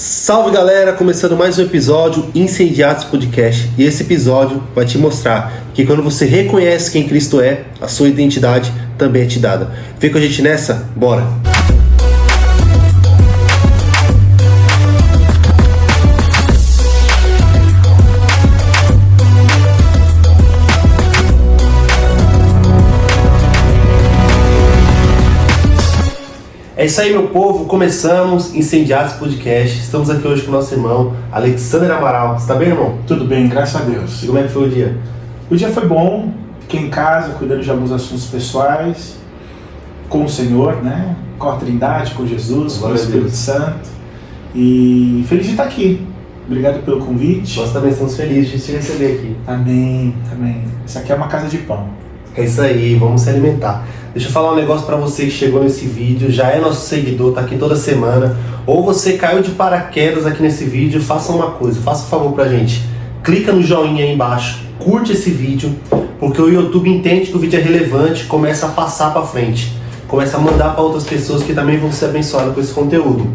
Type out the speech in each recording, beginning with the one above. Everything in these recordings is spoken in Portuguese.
Salve galera, começando mais um episódio Incendiados Podcast. E esse episódio vai te mostrar que quando você reconhece quem Cristo é, a sua identidade também é te dada. Vem com a gente nessa? Bora! É isso aí, meu povo, começamos Incendiados Podcast. Estamos aqui hoje com o nosso irmão Alexander Amaral. Você tá bem, irmão? Tudo bem, graças a Deus. E como é que foi o dia? O dia foi bom, fiquei em casa cuidando de alguns assuntos pessoais com o Senhor, né? Com a Trindade, com Jesus, com o Espírito Santo. E feliz de estar aqui. Obrigado pelo convite. Nós também estamos felizes de te receber aqui. Amém, amém. Isso aqui é uma casa de pão. É isso aí, vamos se alimentar. Deixa eu falar um negócio pra você que chegou nesse vídeo, já é nosso seguidor, tá aqui toda semana, ou você caiu de paraquedas aqui nesse vídeo, faça uma coisa, faça um favor pra gente. Clica no joinha aí embaixo, curte esse vídeo, porque o YouTube entende que o vídeo é relevante, começa a passar pra frente, começa a mandar pra outras pessoas que também vão ser abençoadas com esse conteúdo.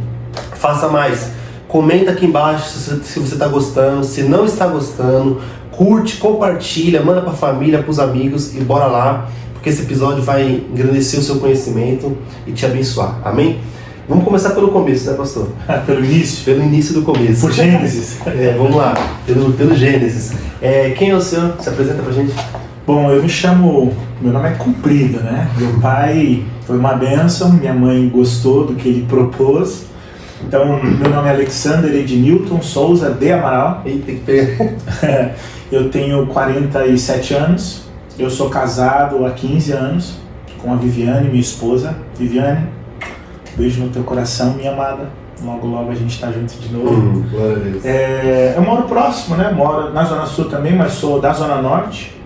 Faça mais, comenta aqui embaixo se você tá gostando, se não está gostando, curte, compartilha, manda pra família, pros amigos e bora lá. Porque esse episódio vai engrandecer o seu conhecimento e te abençoar. Amém? Vamos começar pelo começo, né, pastor? Pelo início? Pelo início do começo. Por Gênesis. Vamos lá, pelo Gênesis. Quem é o senhor? Se apresenta pra gente. Bom, meu nome é comprido, né? Meu pai foi uma bênção, minha mãe gostou do que ele propôs. Então, meu nome é Alexander Ednilton Souza de Amaral. Eita, que pena. Eu tenho 47 anos. Eu sou casado há 15 anos com a Viviane, minha esposa. Viviane, beijo no teu coração, minha amada. Logo, logo a gente tá junto de novo. Glória a Deus. Eu moro próximo, né? Moro na Zona Sul também, mas sou da Zona Norte.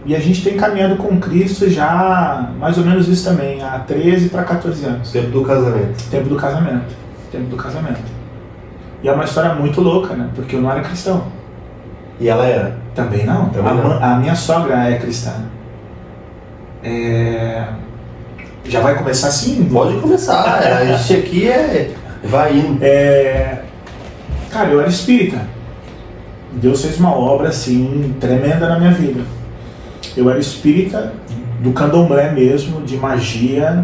E a gente tem caminhado com Cristo já mais ou menos isso também, há 13 para 14 anos. Tempo do casamento. Tempo do casamento. E é uma história muito louca, né? Porque eu não era cristão. E ela era? Também não. A minha sogra é cristã. Já vai começar assim? Pode começar. A gente aqui vai indo. Cara, eu era espírita. Deus fez uma obra assim tremenda na minha vida. Eu era espírita do candomblé mesmo, de magia.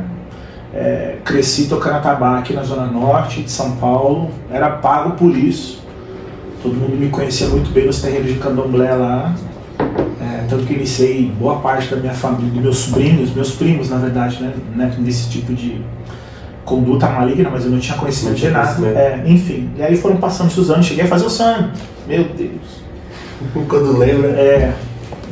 Cresci tocando atabaque na Zona Norte de São Paulo. Era pago por isso. Todo mundo me conhecia muito bem nos terreiros de candomblé lá, tanto que iniciei boa parte da minha família, dos meus primos na verdade, né, nesse tipo de conduta maligna, mas eu não tinha conhecimento de nada. Enfim, e aí foram passando os anos, cheguei a fazer o sangue, meu Deus. Quando lembra.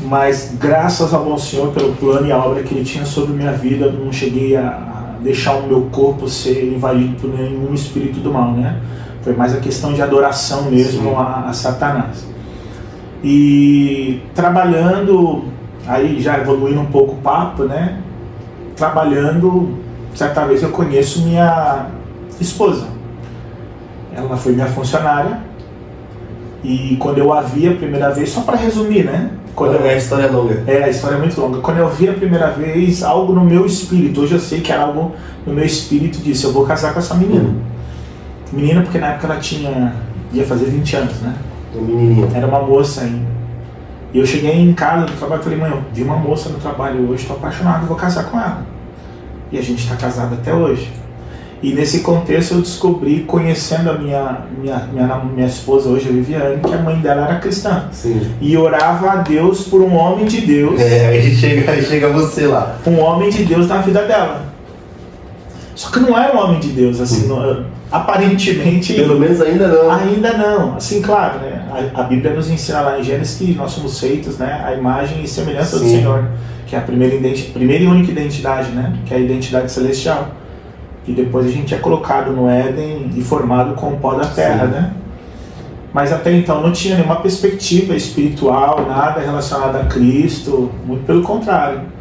Mas graças ao bom Senhor pelo plano e a obra que Ele tinha sobre minha vida, não cheguei a deixar o meu corpo ser invadido por nenhum espírito do mal, né? Foi mais a questão de adoração mesmo a Satanás. E trabalhando, aí já evoluindo um pouco o papo, né? Trabalhando, certa vez eu conheço minha esposa. Ela foi minha funcionária. E quando eu a vi a primeira vez, só para resumir, né? A história é longa. A história é muito longa. Quando eu vi a primeira vez, algo no meu espírito, hoje eu sei que era algo no meu espírito, disse, eu vou casar com essa menina. Menina, porque na época ela ia fazer 20 anos, né? Era uma moça ainda. E eu cheguei em casa do trabalho e falei, mãe, eu vi uma moça no trabalho hoje, estou apaixonado, vou casar com ela. E a gente está casado até hoje. E nesse contexto eu descobri, conhecendo a minha esposa hoje, a Viviane, que a mãe dela era cristã. Sim. E orava a Deus por um homem de Deus. Aí chega você lá. Um homem de Deus na vida dela. Só que não era um homem de Deus, assim, aparentemente... Pelo menos ainda não. Ainda não. Assim, claro, né? A Bíblia nos ensina lá em Gênesis que nós somos feitos, né? A imagem e semelhança do Senhor, que é a primeira e única identidade, né? Que é a identidade celestial. E depois a gente é colocado no Éden e formado com o pó da terra, né? Mas até então não tinha nenhuma perspectiva espiritual, nada relacionado a Cristo, muito pelo contrário.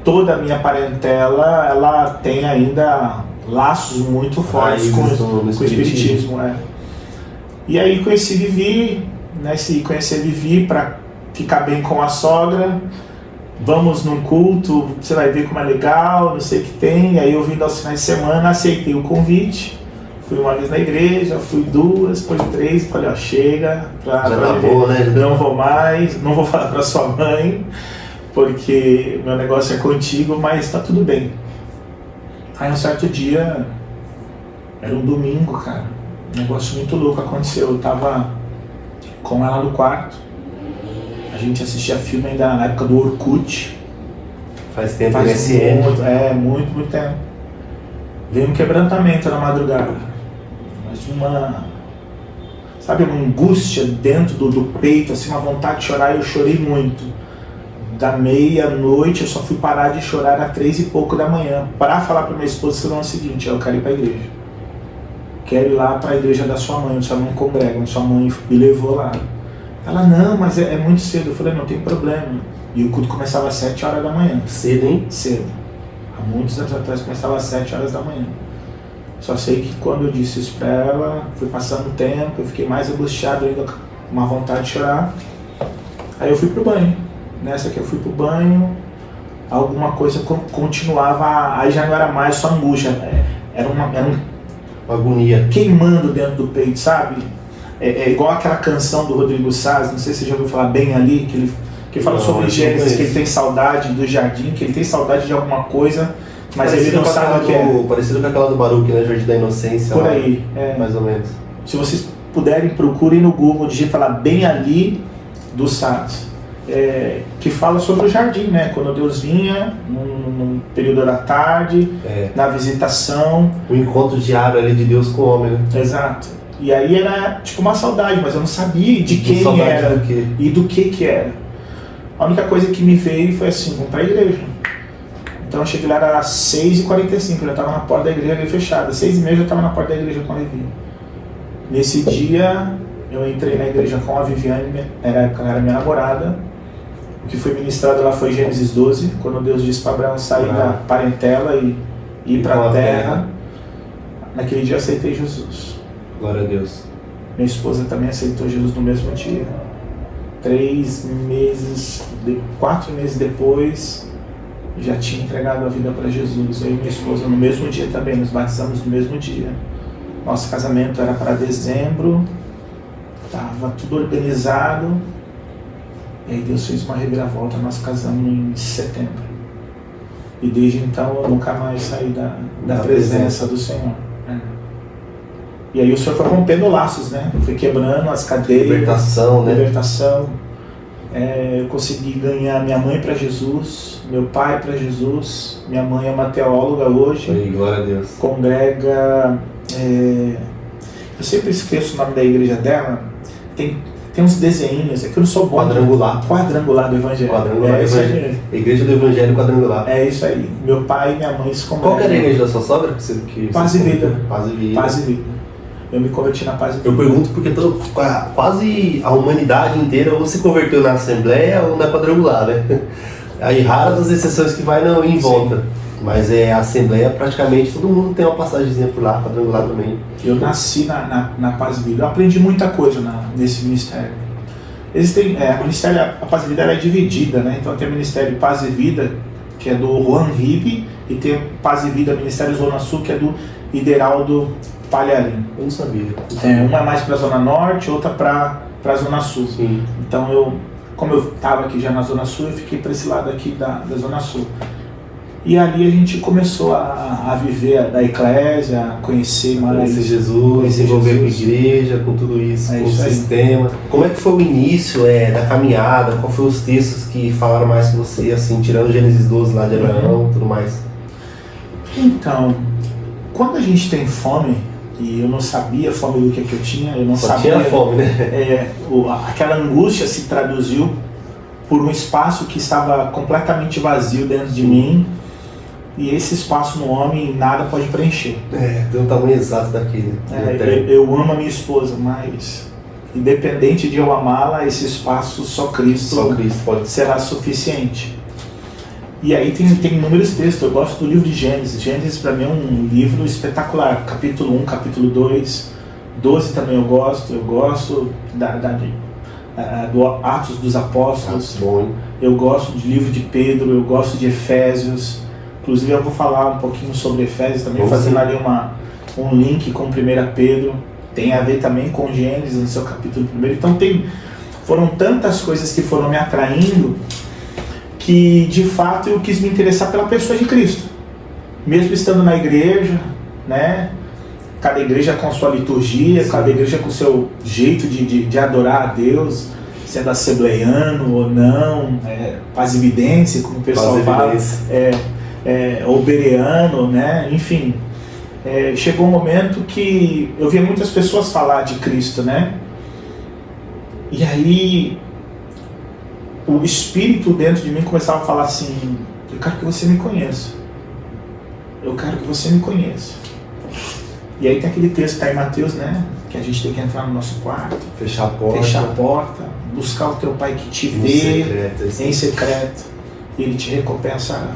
Toda a minha parentela, ela tem ainda laços muito fortes com o espiritismo. E aí conheci Vivi, né? Se conhecer Vivi para ficar bem com a sogra, vamos num culto, você vai ver como é legal, não sei o que tem. E aí eu vindo aos finais de semana, aceitei o convite, Fui uma vez na igreja, fui 2, fui 3, falei, ó, chega, Já tá bom, né? não vou mais, não vou falar pra sua mãe, porque meu negócio é contigo, mas tá tudo bem. Aí um certo dia, era um domingo, cara, um negócio muito louco aconteceu. Eu tava com ela no quarto, a gente assistia filme ainda na época do Orkut. Faz tempo, MSN. Muito tempo. Veio um quebrantamento na madrugada, mas sabe, uma angústia dentro do peito, assim, uma vontade de chorar. Eu chorei muito. Da meia-noite eu só fui parar de chorar às 3 e pouco da manhã, para falar para minha esposa o seguinte: eu quero ir para a igreja, quero ir lá para a igreja da sua mãe, onde sua mãe congrega, onde sua mãe me levou lá. Ela, não, mas é muito cedo. Eu falei, não tem problema. E o culto começava às 7 horas da manhã. Cedo, hein? Cedo. Há muitos anos atrás começava às 7 horas da manhã. Só sei que quando eu disse isso pra ela, foi passando o tempo, eu fiquei mais angustiado ainda, com uma vontade de chorar. Aí eu fui pro banho. Nessa que eu fui pro banho, alguma coisa continuava, aí já não era mais só angústia, era uma agonia queimando dentro do peito, sabe? É igual aquela canção do Rodrigo Saz, não sei se você já ouviu falar, Bem Ali, que fala sobre Gênesis, que ele tem saudade do jardim, que ele tem saudade de alguma coisa, mas ele não sabe o que é. Parecido com aquela do Baruch, né? Jardim da Inocência. Por lá, aí. Mais ou menos. Se vocês puderem, procurem no Google, digita lá Bem Ali do Saz. Que fala sobre o jardim, né? Quando Deus vinha, num período da tarde, na visitação. O encontro diário ali de Deus com o homem, né? Exato. E aí era tipo uma saudade, mas eu não sabia de quem era e do que era. A única coisa que me veio foi assim, vamos pra igreja. Então eu cheguei lá, era 6h45, eu já estava na porta da igreja fechada. 6h30 eu já estava na porta da igreja com a Vivi. Nesse dia, eu entrei na igreja com a Viviane, ela era minha namorada. O que foi ministrado lá foi Gênesis 12, quando Deus disse para Abraão sair da parentela e ir para a terra. Naquele dia eu aceitei Jesus. Glória a Deus. Minha esposa também aceitou Jesus no mesmo dia. 4 meses depois, já tinha entregado a vida para Jesus. Eu e minha esposa no mesmo dia também, nos batizamos no mesmo dia. Nosso casamento era para dezembro, estava tudo organizado. E aí Deus fez uma reviravolta, nós casamos em setembro. E desde então eu nunca mais saí da presença do Senhor. E aí o Senhor foi rompendo laços, né? Foi quebrando as cadeias. Libertação, né? Libertação. Eu consegui ganhar minha mãe para Jesus, meu pai para Jesus. Minha mãe é uma teóloga hoje. Aí, glória a Deus. Congrega. Eu sempre esqueço o nome da igreja dela. Tem uns desenhinhos, é que eu não sou bom. Quadrangular do Evangelho. Quadrangular do Evangelho. Igreja do Evangelho Quadrangular. É isso aí. Meu pai e minha mãe se congregam. Qual que era a igreja da sua sogra? Paz e Vida. Paz e Vida. Paz e Vida. Eu me converti na Paz e Vida. Eu pergunto porque quase a humanidade inteira ou se converteu na Assembleia ou na Quadrangular, né? Aí raras as exceções que vai em volta. Sim. Mas a Assembleia, praticamente todo mundo tem uma passagemzinha por lá, Quadrangular também. Eu nasci na Paz e Vida. Eu aprendi muita coisa nesse ministério. A Paz e Vida é dividida, né? Então tem o Ministério Paz e Vida, que é do Juan Ribe, e tem o Paz e Vida Ministério Zona Sul, que é do Ideraldo Palharim. Eu não sabia. Uma é mais para a Zona Norte, outra para a Zona Sul. Sim. Então como eu estava aqui já na Zona Sul, eu fiquei para esse lado aqui da Zona Sul. E ali a gente começou a viver da eclésia, a conhecer mais. Conhecer Jesus, se envolver com a igreja, com tudo isso, com o sistema. Como é que foi o início da caminhada? Qual foram os textos que falaram mais com você, assim, tirando Gênesis 12 lá de Abraão e tudo mais? Então, quando a gente tem fome, e eu não sabia a fome do que eu tinha, eu não Só sabia. Tinha fome, né? Aquela angústia se traduziu por um espaço que estava completamente vazio dentro de mim. E esse espaço no homem nada pode preencher. Tem o tamanho exato daquele. Eu amo a minha esposa, mas independente de eu amá-la, esse espaço só Cristo será suficiente. E aí tem inúmeros textos. Eu gosto do livro de Gênesis. Gênesis para mim é um livro espetacular. Capítulo 1, capítulo 2, 12 também eu gosto. Eu gosto do Atos dos Apóstolos. Eu gosto do livro de Pedro, eu gosto de Efésios. Inclusive eu vou falar um pouquinho sobre Efésios também, fazendo ali um link com 1 Pedro, tem a ver também com Gênesis no seu capítulo 1. Então foram tantas coisas que foram me atraindo que de fato eu quis me interessar pela pessoa de Cristo. Mesmo estando na igreja, né? Cada igreja com sua liturgia, cada igreja com o seu jeito de adorar a Deus, sendo assembleiano ou não, paz e evidência, como o pessoal fala, ou bereano, né? Enfim, chegou um momento que eu via muitas pessoas falar de Cristo, né? E aí o Espírito dentro de mim começava a falar assim: eu quero que você me conheça. Eu quero que você me conheça. E aí tem aquele texto que está em Mateus, né? Que a gente tem que entrar no nosso quarto, fechar a porta, buscar o teu pai que te vê em secreto, e ele te recompensará.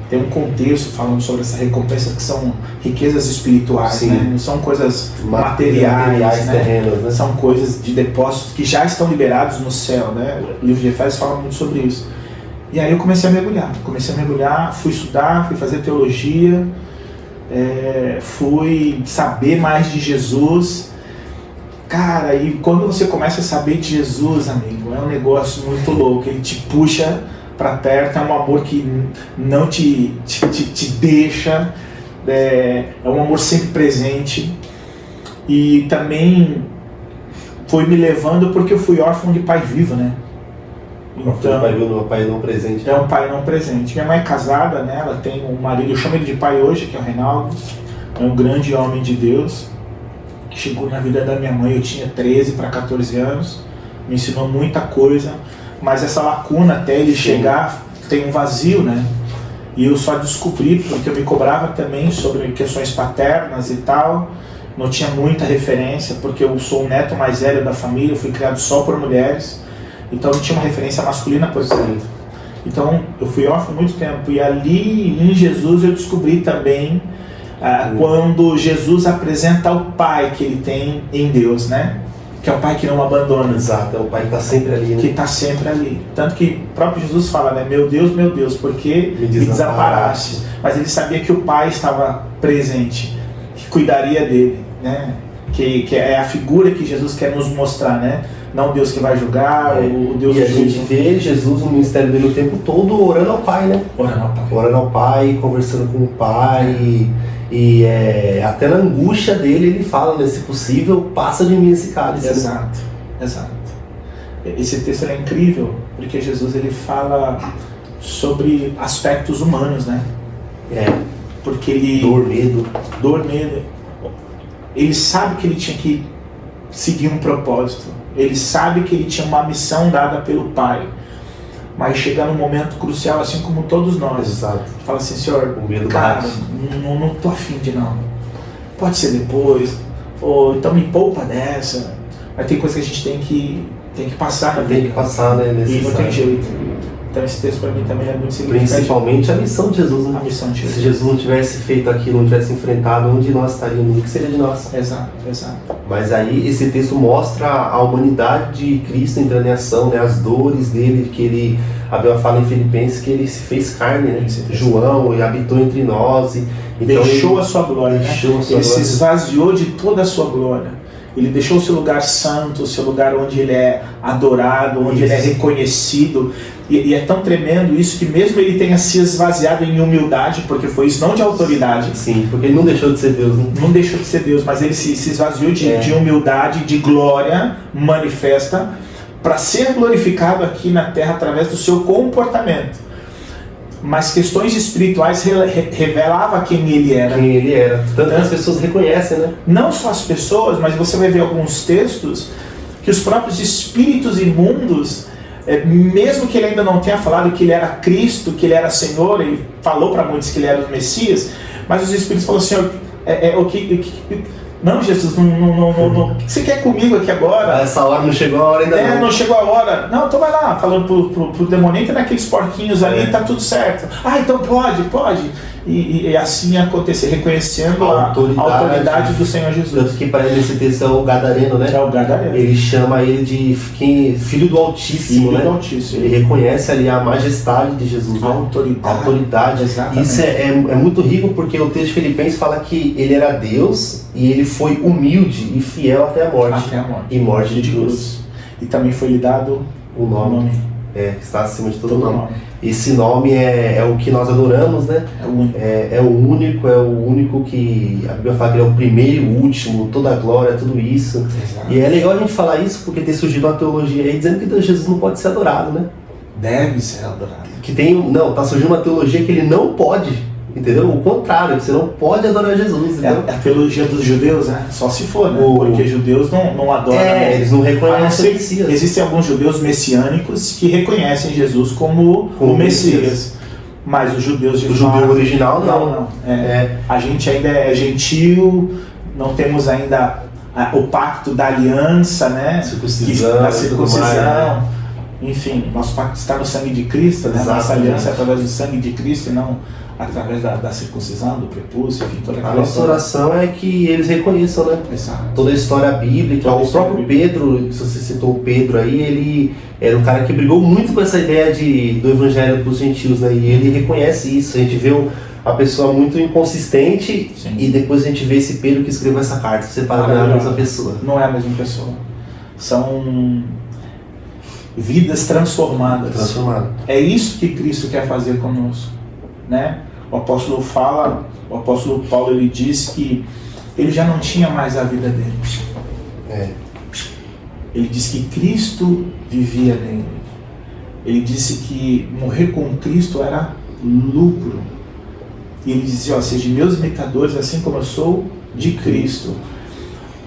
Tem um contexto falando sobre essa recompensa que são riquezas espirituais, né? Não são coisas materiais, né? Terrenos, né? São coisas de depósitos que já estão liberados no céu, né? O livro de Efésios fala muito sobre isso. E aí eu comecei a mergulhar, fui estudar, fui fazer teologia, fui saber mais de Jesus. Cara, e quando você começa a saber de Jesus, amigo, é um negócio muito louco. Ele te puxa para perto, é um amor que não te deixa, é um amor sempre presente. E também foi me levando porque eu fui órfão de pai vivo, né? Então, pai não presente. É um pai não presente. Minha mãe é casada, né? Ela tem um marido, eu chamo ele de pai hoje, que é o Reinaldo. É um grande homem de Deus, que chegou na vida da minha mãe, eu tinha 13 para 14 anos, me ensinou muita coisa, mas essa lacuna até ele chegar, tem um vazio, né? E eu só descobri porque eu me cobrava também sobre questões paternas e tal, não tinha muita referência, porque eu sou o neto mais velho da família, eu fui criado só por mulheres, então não tinha uma referência masculina por escrito. Então eu fui órfão há muito tempo, e ali em Jesus eu descobri também quando Jesus apresenta o Pai que ele tem em Deus, né? Que é o Pai que não abandona. Exato, é o Pai que está sempre ali, né? Que está sempre ali. Tanto que o próprio Jesus fala, né? Meu Deus, por que me desamparaste? Mas ele sabia que o Pai estava presente, que cuidaria dele, né? Que é a figura que Jesus quer nos mostrar, né? Não o Deus que vai julgar, o Deus que a gente vê Jesus no ministério dele o tempo todo orando ao Pai, né? Orando ao Pai, conversando com o Pai. E até na angústia dele ele fala, né? Se possível, passa de mim esse cálice. Exato. Esse texto é incrível, porque Jesus ele fala sobre aspectos humanos, né? Porque ele... Dor, medo. Ele sabe que ele tinha que seguir um propósito. Ele sabe que ele tinha uma missão dada pelo Pai. Mas chega num momento crucial, assim como todos nós. Exato. Fala assim, Senhor, cara, não tô afim de não. Pode ser depois, ou então me poupa dessa. Mas tem coisa que a gente tem que passar na vida. Tem que passar, né? E não tem jeito. Então esse texto para mim também é muito significativo. Principalmente a missão de Jesus, né? A missão de Jesus. Se Jesus não tivesse feito aquilo, não tivesse enfrentado, onde nós estaríamos? O que seria de nós? Exato. Mas aí esse texto mostra a humanidade de Cristo entrando em ação, né? As dores dele, que ele, a Bíblia fala em Filipenses que ele se fez carne, né? João, e habitou entre nós. Então deixou a sua glória, né? Ele se esvaziou de toda a sua glória. Ele deixou o seu lugar santo, o seu lugar onde ele é adorado, onde ele é reconhecido. E é tão tremendo isso que mesmo ele tenha se esvaziado em humildade, porque foi isso, não de autoridade. Sim, porque ele não deixou de ser Deus. Né? Não deixou de ser Deus, mas ele se esvaziou de humildade, de glória manifesta, para ser glorificado aqui na terra através do seu comportamento. Mas questões espirituais revelava quem ele era. Tanto que as pessoas reconhecem, né? Não só as pessoas, mas você vai ver alguns textos que os próprios espíritos imundos, mesmo que ele ainda não tenha falado que ele era Cristo, que ele era Senhor, ele falou para muitos que ele era o Messias, mas os espíritos falaram, Senhor, Não, Jesus, não. O que você quer comigo aqui agora? Essa hora não chegou a hora ainda não chegou a hora. Não, então vai lá, falando pro demônio, entra naqueles porquinhos ali, tá tudo certo. Então pode. E assim acontecer, reconhecendo a autoridade do Senhor Jesus. Tanto que para ele esse texto é o Gadareno, né? É o Gadareno. Ele chama ele de filho do Altíssimo, né? Do Altíssimo. Ele reconhece ali a majestade de Jesus, a autoridade. Exatamente. Isso é muito rico, porque o texto de Filipenses fala que ele era Deus e ele foi humilde e fiel até a morte. E morte de cruz. E também foi lhe dado o nome. Que está acima de todo nome. Esse nome é o que nós adoramos, né? É o único que a Bíblia fala que ele é o primeiro e o último, toda a glória, tudo isso. Exato. E é legal a gente falar isso porque tem surgido uma teologia aí dizendo que Jesus não pode ser adorado, né? Deve ser adorado. Tá surgindo uma teologia que ele não pode. Entendeu? O contrário, você não pode adorar Jesus. É a teologia dos judeus, né? Só se for, né? Porque judeus não adoram. Eles não reconhecem o Messias. Existem alguns judeus messiânicos que reconhecem Jesus como o Messias. Mas os judeus de judeu original não. A gente ainda é gentil, não temos ainda o pacto da aliança, né? Da circuncisão. Enfim, nosso pacto está no sangue de Cristo, né? Nossa aliança é através do sangue de Cristo e não através da circuncisão, do prepúcio, enfim, toda aquela nossa oração é que eles reconheçam, né? Exato. Toda a história bíblica. O próprio Pedro, se você citou o Pedro aí, ele era um cara que brigou muito com essa ideia do evangelho dos gentios, né? E ele reconhece isso. A gente vê a pessoa muito inconsistente. Sim. E depois a gente vê esse Pedro que escreveu essa carta. Você fala, não é a mesma pessoa. Não é a mesma pessoa. São vidas transformadas. É isso que Cristo quer fazer conosco, né? O apóstolo Paulo, ele diz que ele já não tinha mais a vida dele. Ele diz que Cristo vivia nele. Ele disse que morrer com Cristo era lucro. E ele dizia, sejam meus imitadores, assim como eu sou de Cristo.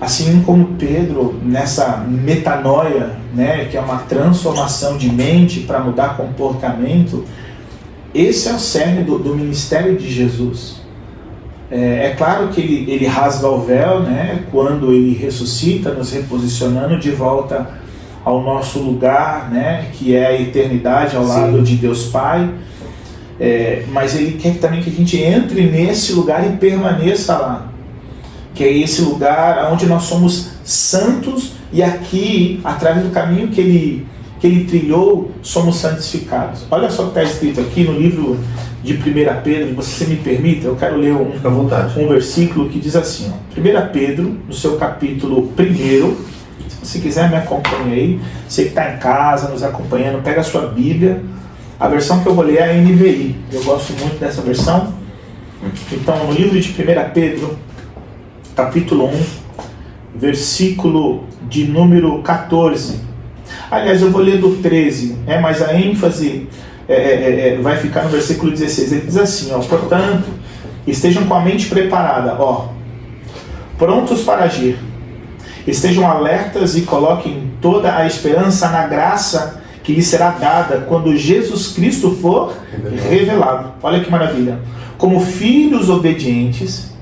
Assim como Pedro, nessa metanoia, né, que é uma transformação de mente para mudar comportamento, esse é o cerne do ministério de Jesus. É claro que ele rasga o véu, né, quando ele ressuscita, nos reposicionando de volta ao nosso lugar, né, que é a eternidade ao lado de Deus Pai. Mas ele quer também que a gente entre nesse lugar e permaneça lá, que é esse lugar onde nós somos santos e aqui, através do caminho que ele trilhou, somos santificados. Olha só o que está escrito aqui no livro de 1 Pedro, se você me permite, eu quero ler um versículo que diz assim, 1 Pedro, no seu capítulo 1, se você quiser me acompanhe aí, você que está em casa, nos acompanhando, pega a sua Bíblia, a versão que eu vou ler é a NVI, eu gosto muito dessa versão. Então, no livro de 1 Pedro, capítulo 1, versículo de número 14. Aliás, eu vou ler do 13, mas a ênfase vai ficar no versículo 16. Ele diz assim, portanto, estejam com a mente preparada, prontos para agir. Estejam alertas e coloquem toda a esperança na graça que lhes será dada quando Jesus Cristo for revelado. Olha que maravilha. Como filhos obedientes,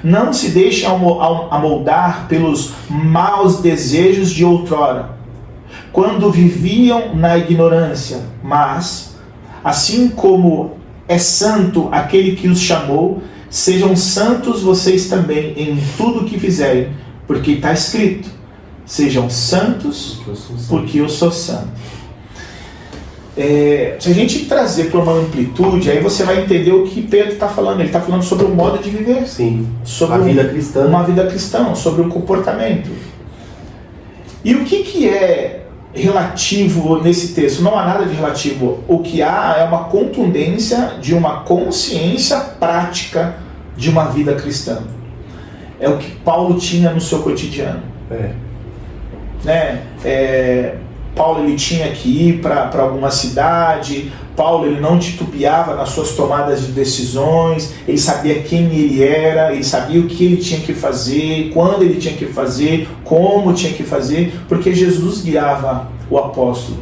não se deixem amoldar pelos maus desejos de outrora, quando viviam na ignorância, mas, assim como é santo aquele que os chamou, sejam santos vocês também em tudo o que fizerem, porque está escrito, sejam santos porque eu sou santo. Se a gente trazer para uma amplitude, aí você vai entender o que Pedro está falando. Ele está falando sobre o modo de viver. Sim, sobre a vida cristã. Uma vida cristã, sobre um comportamento. E o que é relativo nesse texto? Não há nada de relativo. O que há é uma contundência de uma consciência prática de uma vida cristã. É o que Paulo tinha no seu cotidiano. Paulo ele tinha que ir para alguma cidade. Paulo ele não titubeava nas suas tomadas de decisões. Ele sabia quem ele era, ele sabia o que ele tinha que fazer, quando ele tinha que fazer, como tinha que fazer, porque Jesus guiava o apóstolo.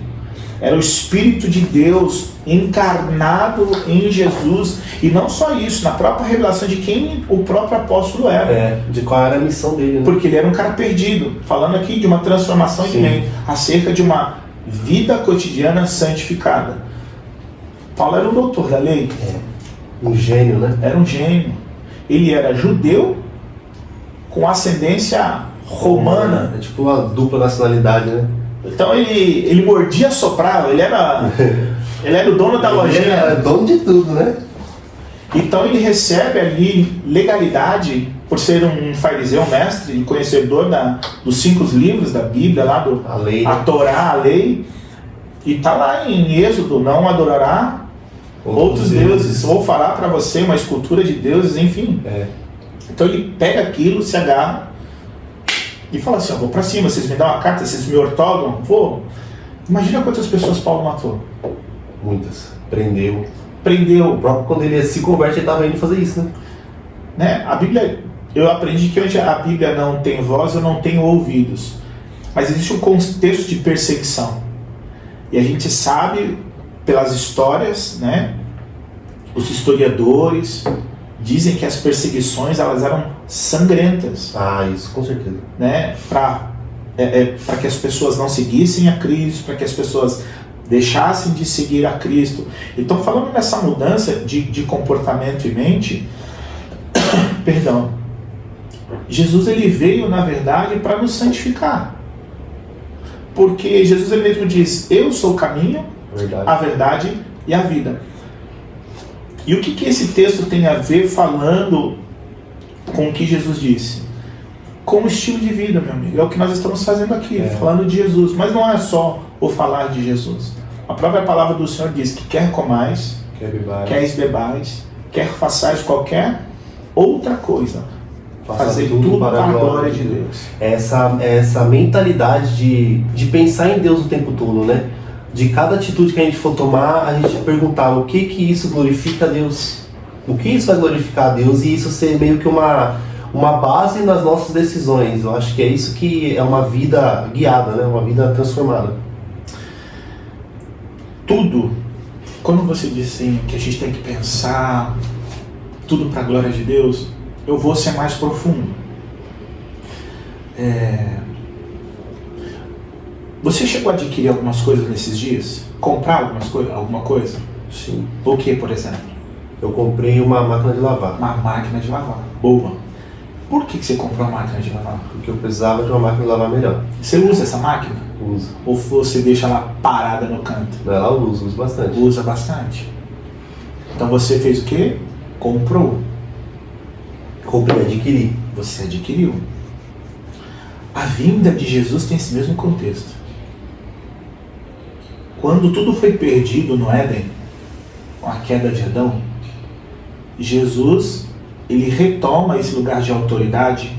Era o Espírito de Deus encarnado em Jesus. E não só isso, na própria revelação de quem o próprio apóstolo era. De qual era a missão dele, né? Porque ele era um cara perdido. Falando aqui de uma transformação de mente, acerca de uma vida cotidiana santificada. Paulo era um doutor da lei. Um gênio, né? Era um gênio. Ele era judeu com ascendência romana. É tipo uma dupla nacionalidade, né? Então ele mordia, soprava, ele era o dono da lojinha. Ele era dono de tudo, né? Então ele recebe ali legalidade por ser um fariseu mestre e conhecedor dos 5 livros da Bíblia, lá a lei, a Torá, a lei. E está lá em Êxodo: não adorará outros deuses, ou fará para você uma escultura de deuses, enfim. Então ele pega aquilo, se agarra e fala assim: vou para cima, vocês me dão uma carta, vocês me ortogam? Vou. Imagina quantas pessoas Paulo matou. Muitas. Prendeu. O próprio, quando ele se converte, ele estava indo fazer isso, né? A Bíblia, eu aprendi que onde a Bíblia não tem voz, eu não tenho ouvidos. Mas existe um contexto de perseguição. E a gente sabe pelas histórias, né? Os historiadores dizem que as perseguições, elas eram sangrentas. Isso com certeza. Né? Para que as pessoas não seguissem a Cristo, para que as pessoas deixassem de seguir a Cristo. Então, falando nessa mudança de comportamento e mente, perdão, Jesus ele veio, na verdade, para nos santificar. Porque Jesus ele mesmo diz: eu sou o caminho, a verdade e a vida. E o que esse texto tem a ver falando com o que Jesus disse? Com o estilo de vida, meu amigo. É o que nós estamos fazendo aqui, falando de Jesus. Mas não é só o falar de Jesus. A própria palavra do Senhor diz que quer comais, quer bebais, quer façais qualquer outra coisa. Fazer tudo para a glória de Deus. Essa mentalidade de pensar em Deus o tempo todo, né? De cada atitude que a gente for tomar, a gente perguntar o que isso glorifica a Deus. O que isso vai glorificar a Deus, e isso ser meio que uma base nas nossas decisões. Eu acho que é isso que é uma vida guiada, né? Uma vida transformada. Tudo, quando você diz assim, que a gente tem que pensar tudo para a glória de Deus, eu vou ser mais profundo. Você chegou a adquirir algumas coisas nesses dias? Comprar alguma coisa? Sim. O que, por exemplo? Eu comprei uma máquina de lavar. Uma máquina de lavar. Boa. Por que você comprou uma máquina de lavar? Porque eu precisava de uma máquina de lavar melhor. Você usa essa máquina? Uso. Ou você deixa ela parada no canto? Não, ela uso bastante. Usa bastante. Então você fez o quê? Comprou. Comprei, adquiri. Você adquiriu. A vinda de Jesus tem esse mesmo contexto. Quando tudo foi perdido no Éden, com a queda de Adão, Jesus, ele retoma esse lugar de autoridade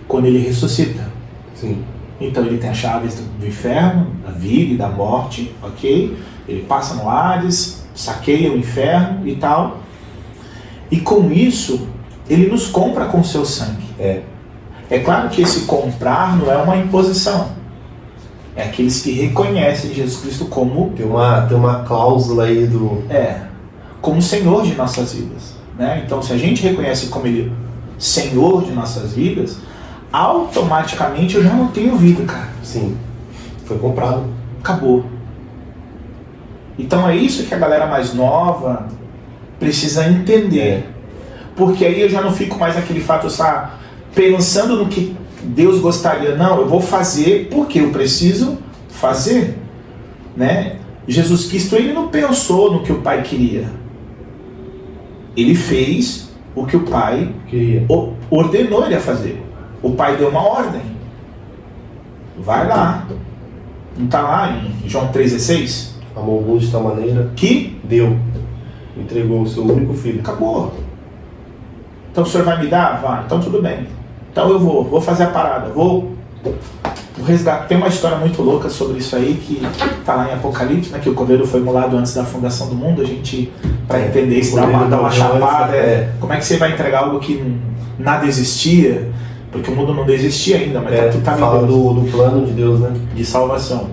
quando ele ressuscita. Sim. Então ele tem as chaves do inferno, da vida e da morte, ok? Ele passa no Hades, saqueia o inferno e tal. E com isso, ele nos compra com seu sangue. É claro que esse comprar não é uma imposição. É aqueles que reconhecem Jesus Cristo como... Tem uma cláusula aí do... como Senhor de nossas vidas. Né? Então, se a gente reconhece como Ele Senhor de nossas vidas, automaticamente eu já não tenho vida, cara. Sim. Foi comprado. Acabou. Então é isso que a galera mais nova precisa entender. Porque aí eu já não fico mais naquele fato, sabe, pensando no que Deus gostaria. Não, eu vou fazer porque eu preciso fazer. Né? Jesus Cristo, ele não pensou no que o Pai queria. Ele fez o que o Pai ordenou ele a fazer. O Pai deu uma ordem. Vai lá. Não está lá em João 3,16? Amou o mundo de tal maneira que deu. Entregou o seu único filho. Acabou. Então o senhor vai me dar? Vai. Então tudo bem. Então eu vou fazer a parada. Vou resgatar. Tem uma história muito louca sobre isso aí que está lá em Apocalipse, né, que o Cordeiro foi imolado antes da fundação do mundo. A gente, para entender isso, dá uma chapada. Como é que você vai entregar algo que nada existia? Porque o mundo não existia ainda, mas tá fala do plano de Deus, né? De salvação.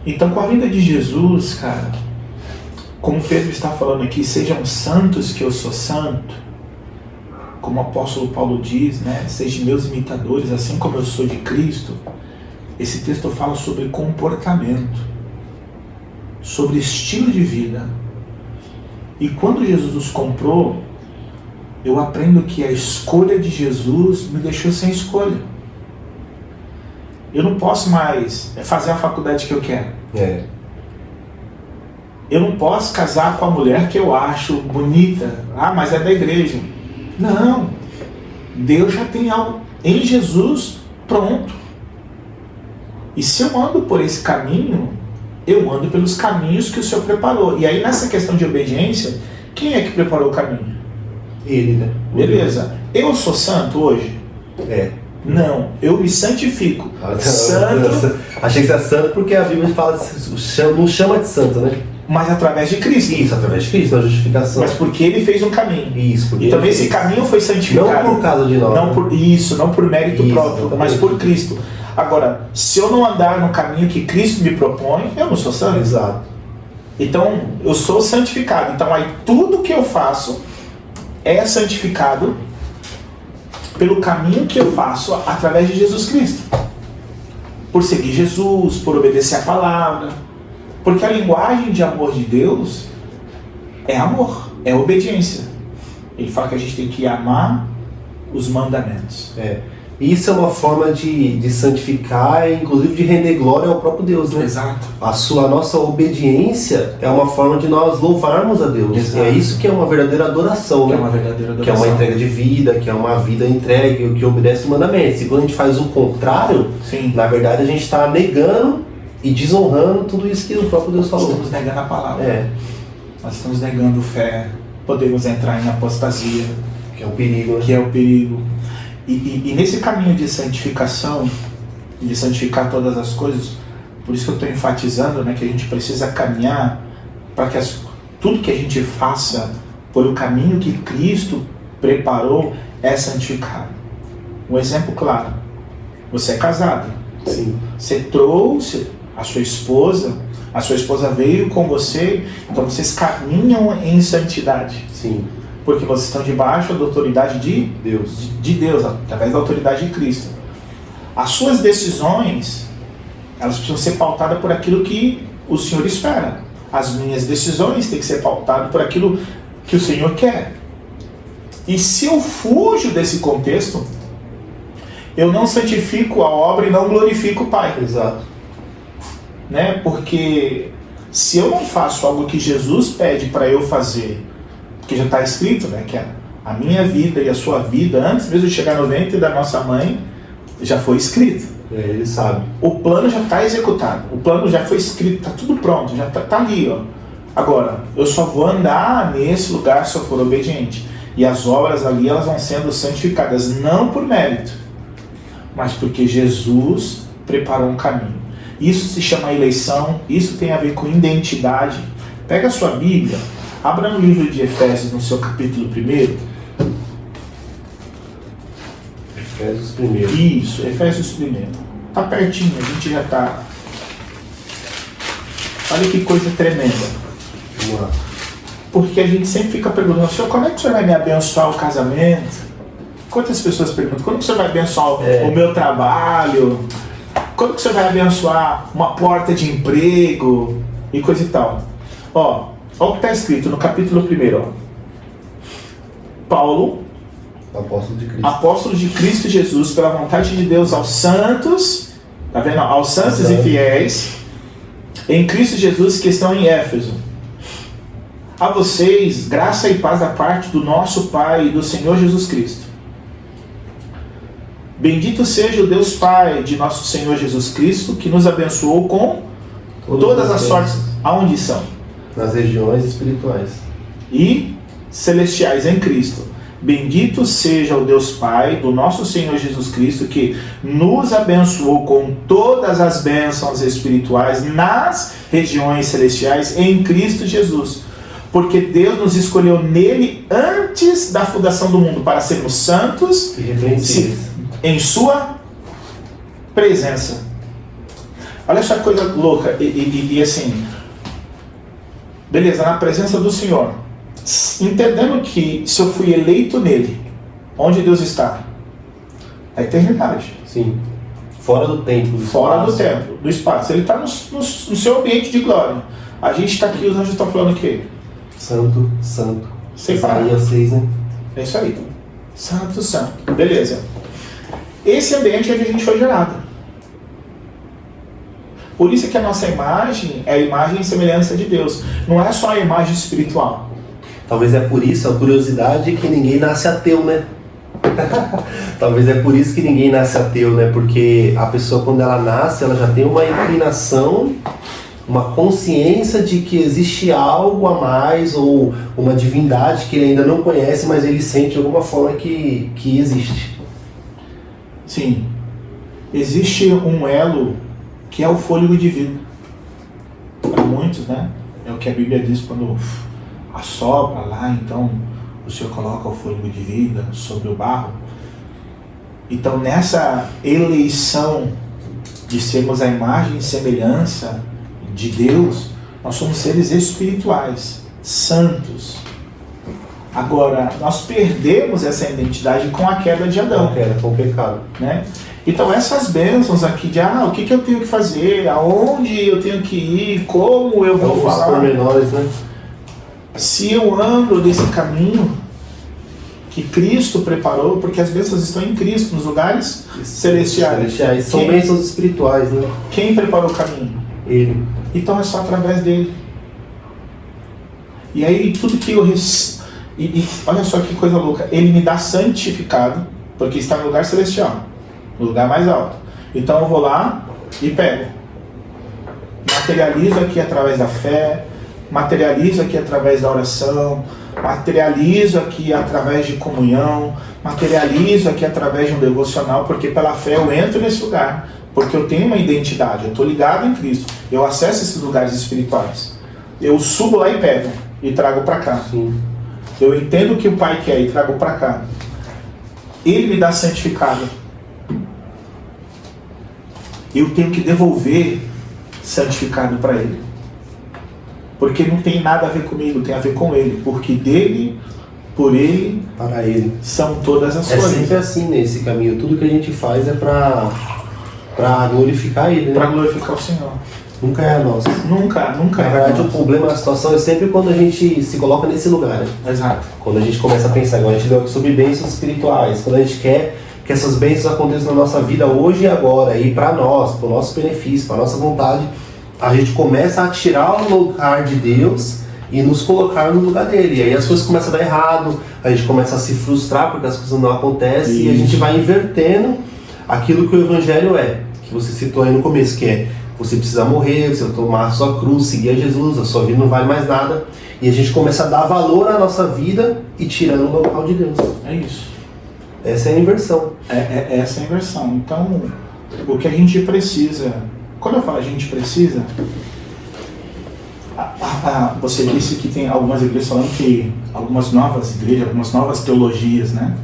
Então, com a vinda de Jesus, cara, como Pedro está falando aqui, sejam santos que eu sou santo, como o apóstolo Paulo diz, né? Sejam meus imitadores, assim como eu sou de Cristo. Esse texto fala sobre comportamento, sobre estilo de vida. E quando Jesus nos comprou, eu aprendo que a escolha de Jesus me deixou sem escolha. Eu não posso mais fazer a faculdade que eu quero. Eu não posso casar com a mulher que eu acho bonita. Ah, mas é da igreja. Não. Deus já tem algo em Jesus pronto. E se eu ando por esse caminho, eu ando pelos caminhos que o Senhor preparou. E aí, nessa questão de obediência, quem é que preparou o caminho? Ele, né? Beleza. Eu sou santo hoje? Não, eu me santifico. Santo. Achei que você é santo porque a Bíblia fala, não chama de santo, né? Mas através de Cristo. Isso, através de Cristo, a justificação. Mas porque Ele fez um caminho. Isso, porque então esse caminho foi santificado. Não por causa de nós. Não por, não por mérito próprio, mas por Cristo. Agora, se eu não andar no caminho que Cristo me propõe, eu não sou santo. Exato. Então, eu sou santificado. Então, aí tudo que eu faço é santificado pelo caminho que eu faço através de Jesus Cristo. Por seguir Jesus, por obedecer a palavra. Porque a linguagem de amor de Deus é amor, é obediência. Ele fala que a gente tem que amar os mandamentos. Isso é uma forma de santificar e inclusive de render glória ao próprio Deus, né? Exato. A nossa obediência é uma forma de nós louvarmos a Deus. Exato. E é isso que é uma verdadeira adoração, né? É uma verdadeira adoração. Que é uma entrega de vida, que é uma vida entregue, que obedece os mandamentos. E quando a gente faz o contrário, Sim. na verdade a gente está negando e desonrando tudo isso que o próprio Deus falou. Nós estamos negando a palavra. Nós estamos negando fé. Podemos entrar em apostasia. Que é o perigo, né? Que é o perigo. E nesse caminho de santificação, de santificar todas as coisas, por isso que eu estou enfatizando, né, que a gente precisa caminhar para que tudo que a gente faça por o caminho que Cristo preparou é santificado. Um exemplo claro: você é casado. Sim. Você trouxe a sua esposa veio com você, então vocês caminham em santidade. Sim. Porque vocês estão debaixo da autoridade de Deus, através da autoridade de Cristo. As suas decisões, elas precisam ser pautadas por aquilo que o Senhor espera. As minhas decisões têm que ser pautadas por aquilo que o Senhor quer. E se eu fujo desse contexto, eu não santifico a obra e não glorifico o Pai. Exato. Né? Porque se eu não faço algo que Jesus pede para eu fazer, que já está escrito, né, que a minha vida e a sua vida, antes mesmo de chegar no ventre da nossa mãe, já foi escrito. Ele sabe. O plano já está executado, o plano já foi escrito, está tudo pronto, já está ali. Ó. Agora, eu só vou andar nesse lugar se eu for obediente. E as obras ali, elas vão sendo santificadas, não por mérito, mas porque Jesus preparou um caminho. Isso se chama eleição, isso tem a ver com identidade. Pega a sua Bíblia, abra no livro de Efésios, no seu capítulo 1. Efésios 1. Isso, Efésios 1. Está pertinho, a gente já está. Olha que coisa tremenda. Vamos lá. Porque a gente sempre fica perguntando: Senhor, como é que o Senhor vai me abençoar o casamento? Quantas pessoas perguntam: quando que o Senhor vai abençoar o meu trabalho? Quando que o Senhor vai abençoar uma porta de emprego? E coisa e tal. Olha o que está escrito no capítulo 1. Ó. Paulo, apóstolo de Cristo Jesus, pela vontade de Deus, aos santos, tá vendo? Aos santos e fiéis, em Cristo Jesus, que estão em Éfeso. A vocês, graça e paz da parte do nosso Pai e do Senhor Jesus Cristo. Bendito seja o Deus Pai de nosso Senhor Jesus Cristo, que nos abençoou com todas as sortes. Aonde são? Nas regiões espirituais e celestiais em Cristo. Bendito seja o Deus Pai do nosso Senhor Jesus Cristo, que nos abençoou com todas as bênçãos espirituais nas regiões celestiais em Cristo Jesus. Porque Deus nos escolheu nele antes da fundação do mundo para sermos santos e repreensíveis em sua presença. Olha só que coisa louca, e assim, beleza, na presença do Senhor, entendendo que se eu fui eleito nele, onde Deus está? Na eternidade. Sim. Fora do tempo. Fora do tempo, do espaço. Ele está no seu ambiente de glória. A gente está aqui, os anjos estão falando o quê? Santo, santo. Isaías 6, né? É isso aí. Santo, santo. Beleza. Esse ambiente é onde a gente foi gerado. Por isso que a nossa imagem é a imagem e semelhança de Deus. Não é só a imagem espiritual. Talvez é por isso a curiosidade que ninguém nasce ateu, né? Talvez é por isso que ninguém nasce ateu, né? Porque a pessoa, quando ela nasce, ela já tem uma inclinação, uma consciência de que existe algo a mais, ou uma divindade que ele ainda não conhece, mas ele sente de alguma forma que existe. Sim. Existe um elo que é o fôlego de vida. Para muitos, né? É o que a Bíblia diz quando assopra lá, então o Senhor coloca o fôlego de vida sobre o barro. Então, nessa eleição de sermos a imagem e semelhança de Deus, nós somos seres espirituais, santos. Agora, nós perdemos essa identidade com a queda de Adão. Com o pecado. Né? Então, essas bênçãos aqui de o que eu tenho que fazer, aonde eu tenho que ir, como eu vou falar. Os pormenores, né? Se eu ando nesse caminho que Cristo preparou, porque as bênçãos estão em Cristo, nos lugares celestiais. São bênçãos espirituais, né? Quem preparou o caminho? Ele. Então é só através dele. E aí tudo que eu olha só que coisa louca, ele me dá santificado, porque está no lugar celestial, no lugar mais alto. Então eu vou lá e pego. Materializo aqui através da fé, materializo aqui através da oração, materializo aqui através de comunhão, materializo aqui através de um devocional, porque pela fé eu entro nesse lugar, porque eu tenho uma identidade, eu estou ligado em Cristo, eu acesso esses lugares espirituais, eu subo lá e pego, e trago para cá. Sim. Eu entendo o que o Pai quer e trago para cá. Ele me dá santificado. Eu tenho que devolver santificado para Ele. Porque não tem nada a ver comigo, tem a ver com Ele. Porque dele, por Ele, para Ele são todas as coisas. É sempre assim nesse caminho. Tudo que a gente faz é para glorificar Ele, né? Para glorificar o Senhor. Nunca é a nossa. Nunca Na verdade, o problema da situação é sempre quando a gente se coloca nesse lugar. Né? Exato. Quando a gente começa a pensar, igual a gente deu aqui sobre bênçãos espirituais, quando a gente quer que essas bênçãos aconteçam na nossa vida hoje e agora, e para nós, para o nosso benefício, para a nossa vontade, a gente começa a tirar o lugar de Deus e nos colocar no lugar dele. E aí as coisas começam a dar errado, a gente começa a se frustrar porque as coisas não acontecem. Isso. E a gente vai invertendo aquilo que o Evangelho é, que você citou aí no começo, que é você precisa morrer, você tomar a sua cruz, seguir a Jesus, a sua vida não vale mais nada. E a gente começa a dar valor à nossa vida e tirando o local de Deus. É isso. Essa é a inversão. Essa é a inversão. Então, o que a gente precisa... Quando eu falo a gente precisa... você disse que tem algumas igrejas falando que... Algumas novas igrejas, algumas novas teologias, né?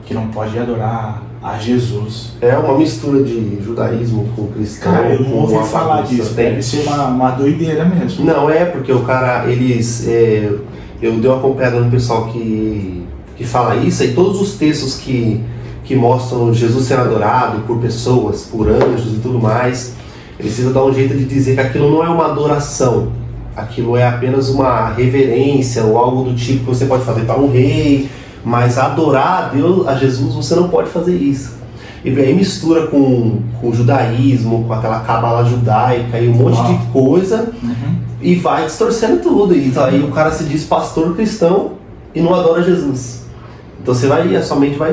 Que não pode adorar a Jesus. É uma mistura de judaísmo com cristão. Cara, eu não ouvi falar disso. Deve ser uma doideira mesmo. Não, porque o cara, eu dei uma acompanhada no pessoal que fala isso, e todos os textos que mostram Jesus sendo adorado por pessoas, por anjos e tudo mais, ele precisa dar um jeito de dizer que aquilo não é uma adoração, aquilo é apenas uma reverência ou algo do tipo que você pode fazer para um rei, mas adorar a Deus, a Jesus, você não pode fazer isso. E aí mistura com o judaísmo, com aquela cabala judaica e um monte de coisa, e vai distorcendo tudo. E aí o cara se diz pastor cristão e não adora Jesus. Então você vai, a sua mente vai...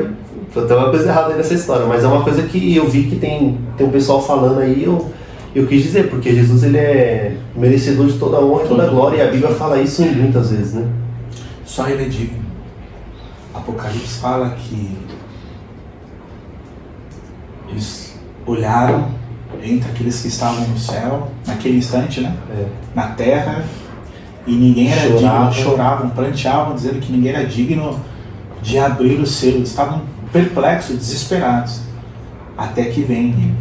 Tem uma coisa errada aí nessa história, mas é uma coisa que eu vi que tem um pessoal falando aí, eu quis dizer, porque Jesus ele é merecedor de toda a honra e toda a glória, e a Bíblia fala isso muitas vezes, né? Só ele é digno. Apocalipse fala que eles olharam entre aqueles que estavam no céu, naquele instante, né? Na terra, e ninguém era digno, choravam, pranteavam, dizendo que ninguém era digno de abrir o selo. Eles estavam perplexos, desesperados, até que vem ele.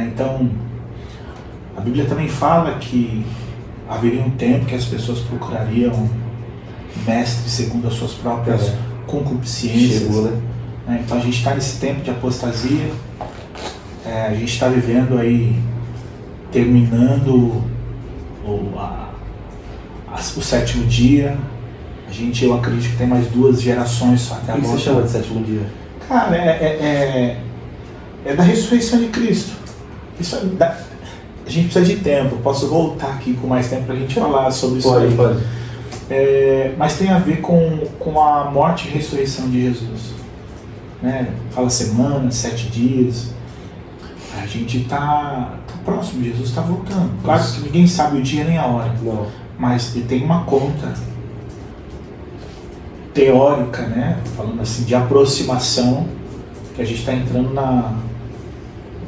Então, A Bíblia também fala que haveria um tempo que as pessoas procurariam mestres segundo as suas próprias concupiscências. Chegou, né? Então a gente está nesse tempo de apostasia, a gente está vivendo aí, terminando o sétimo dia. Eu acredito que tem mais 2 gerações só até agora. O que você chama de sétimo dia? Cara, é da ressurreição de Cristo. A gente precisa de tempo. Posso voltar aqui com mais tempo para a gente falar sobre isso aí. Pode. Mas tem a ver com a morte e ressurreição de Jesus. Né? Fala semana, 7 dias. A gente está próximo, Jesus está voltando. Claro que ninguém sabe o dia nem a hora. Não. Mas ele tem uma conta teórica, né? Falando assim, de aproximação, que a gente está entrando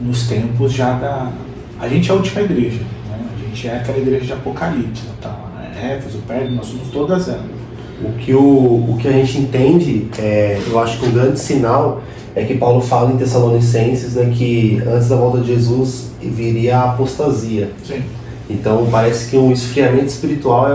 nos tempos já da... A gente é a última igreja, né? A gente é aquela igreja de Apocalipse, tá? Éfeso, Pérgamo, nós somos todas elas. O que a gente entende, eu acho que um grande sinal é que Paulo fala em Tessalonicenses, né, que antes da volta de Jesus viria a apostasia. Sim. Então parece que um esfriamento espiritual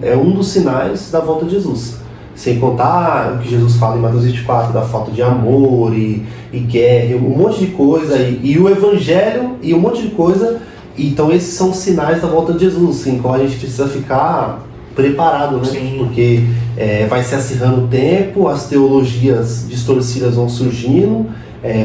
é um dos sinais da volta de Jesus. Sem contar o que Jesus fala em Mateus 24, da falta de amor e guerra, um monte de coisa, e o evangelho e um monte de coisa. Então esses são os sinais da volta de Jesus, em qual a gente precisa ficar preparado, né? Sim. Porque vai se acirrando o tempo, as teologias distorcidas vão surgindo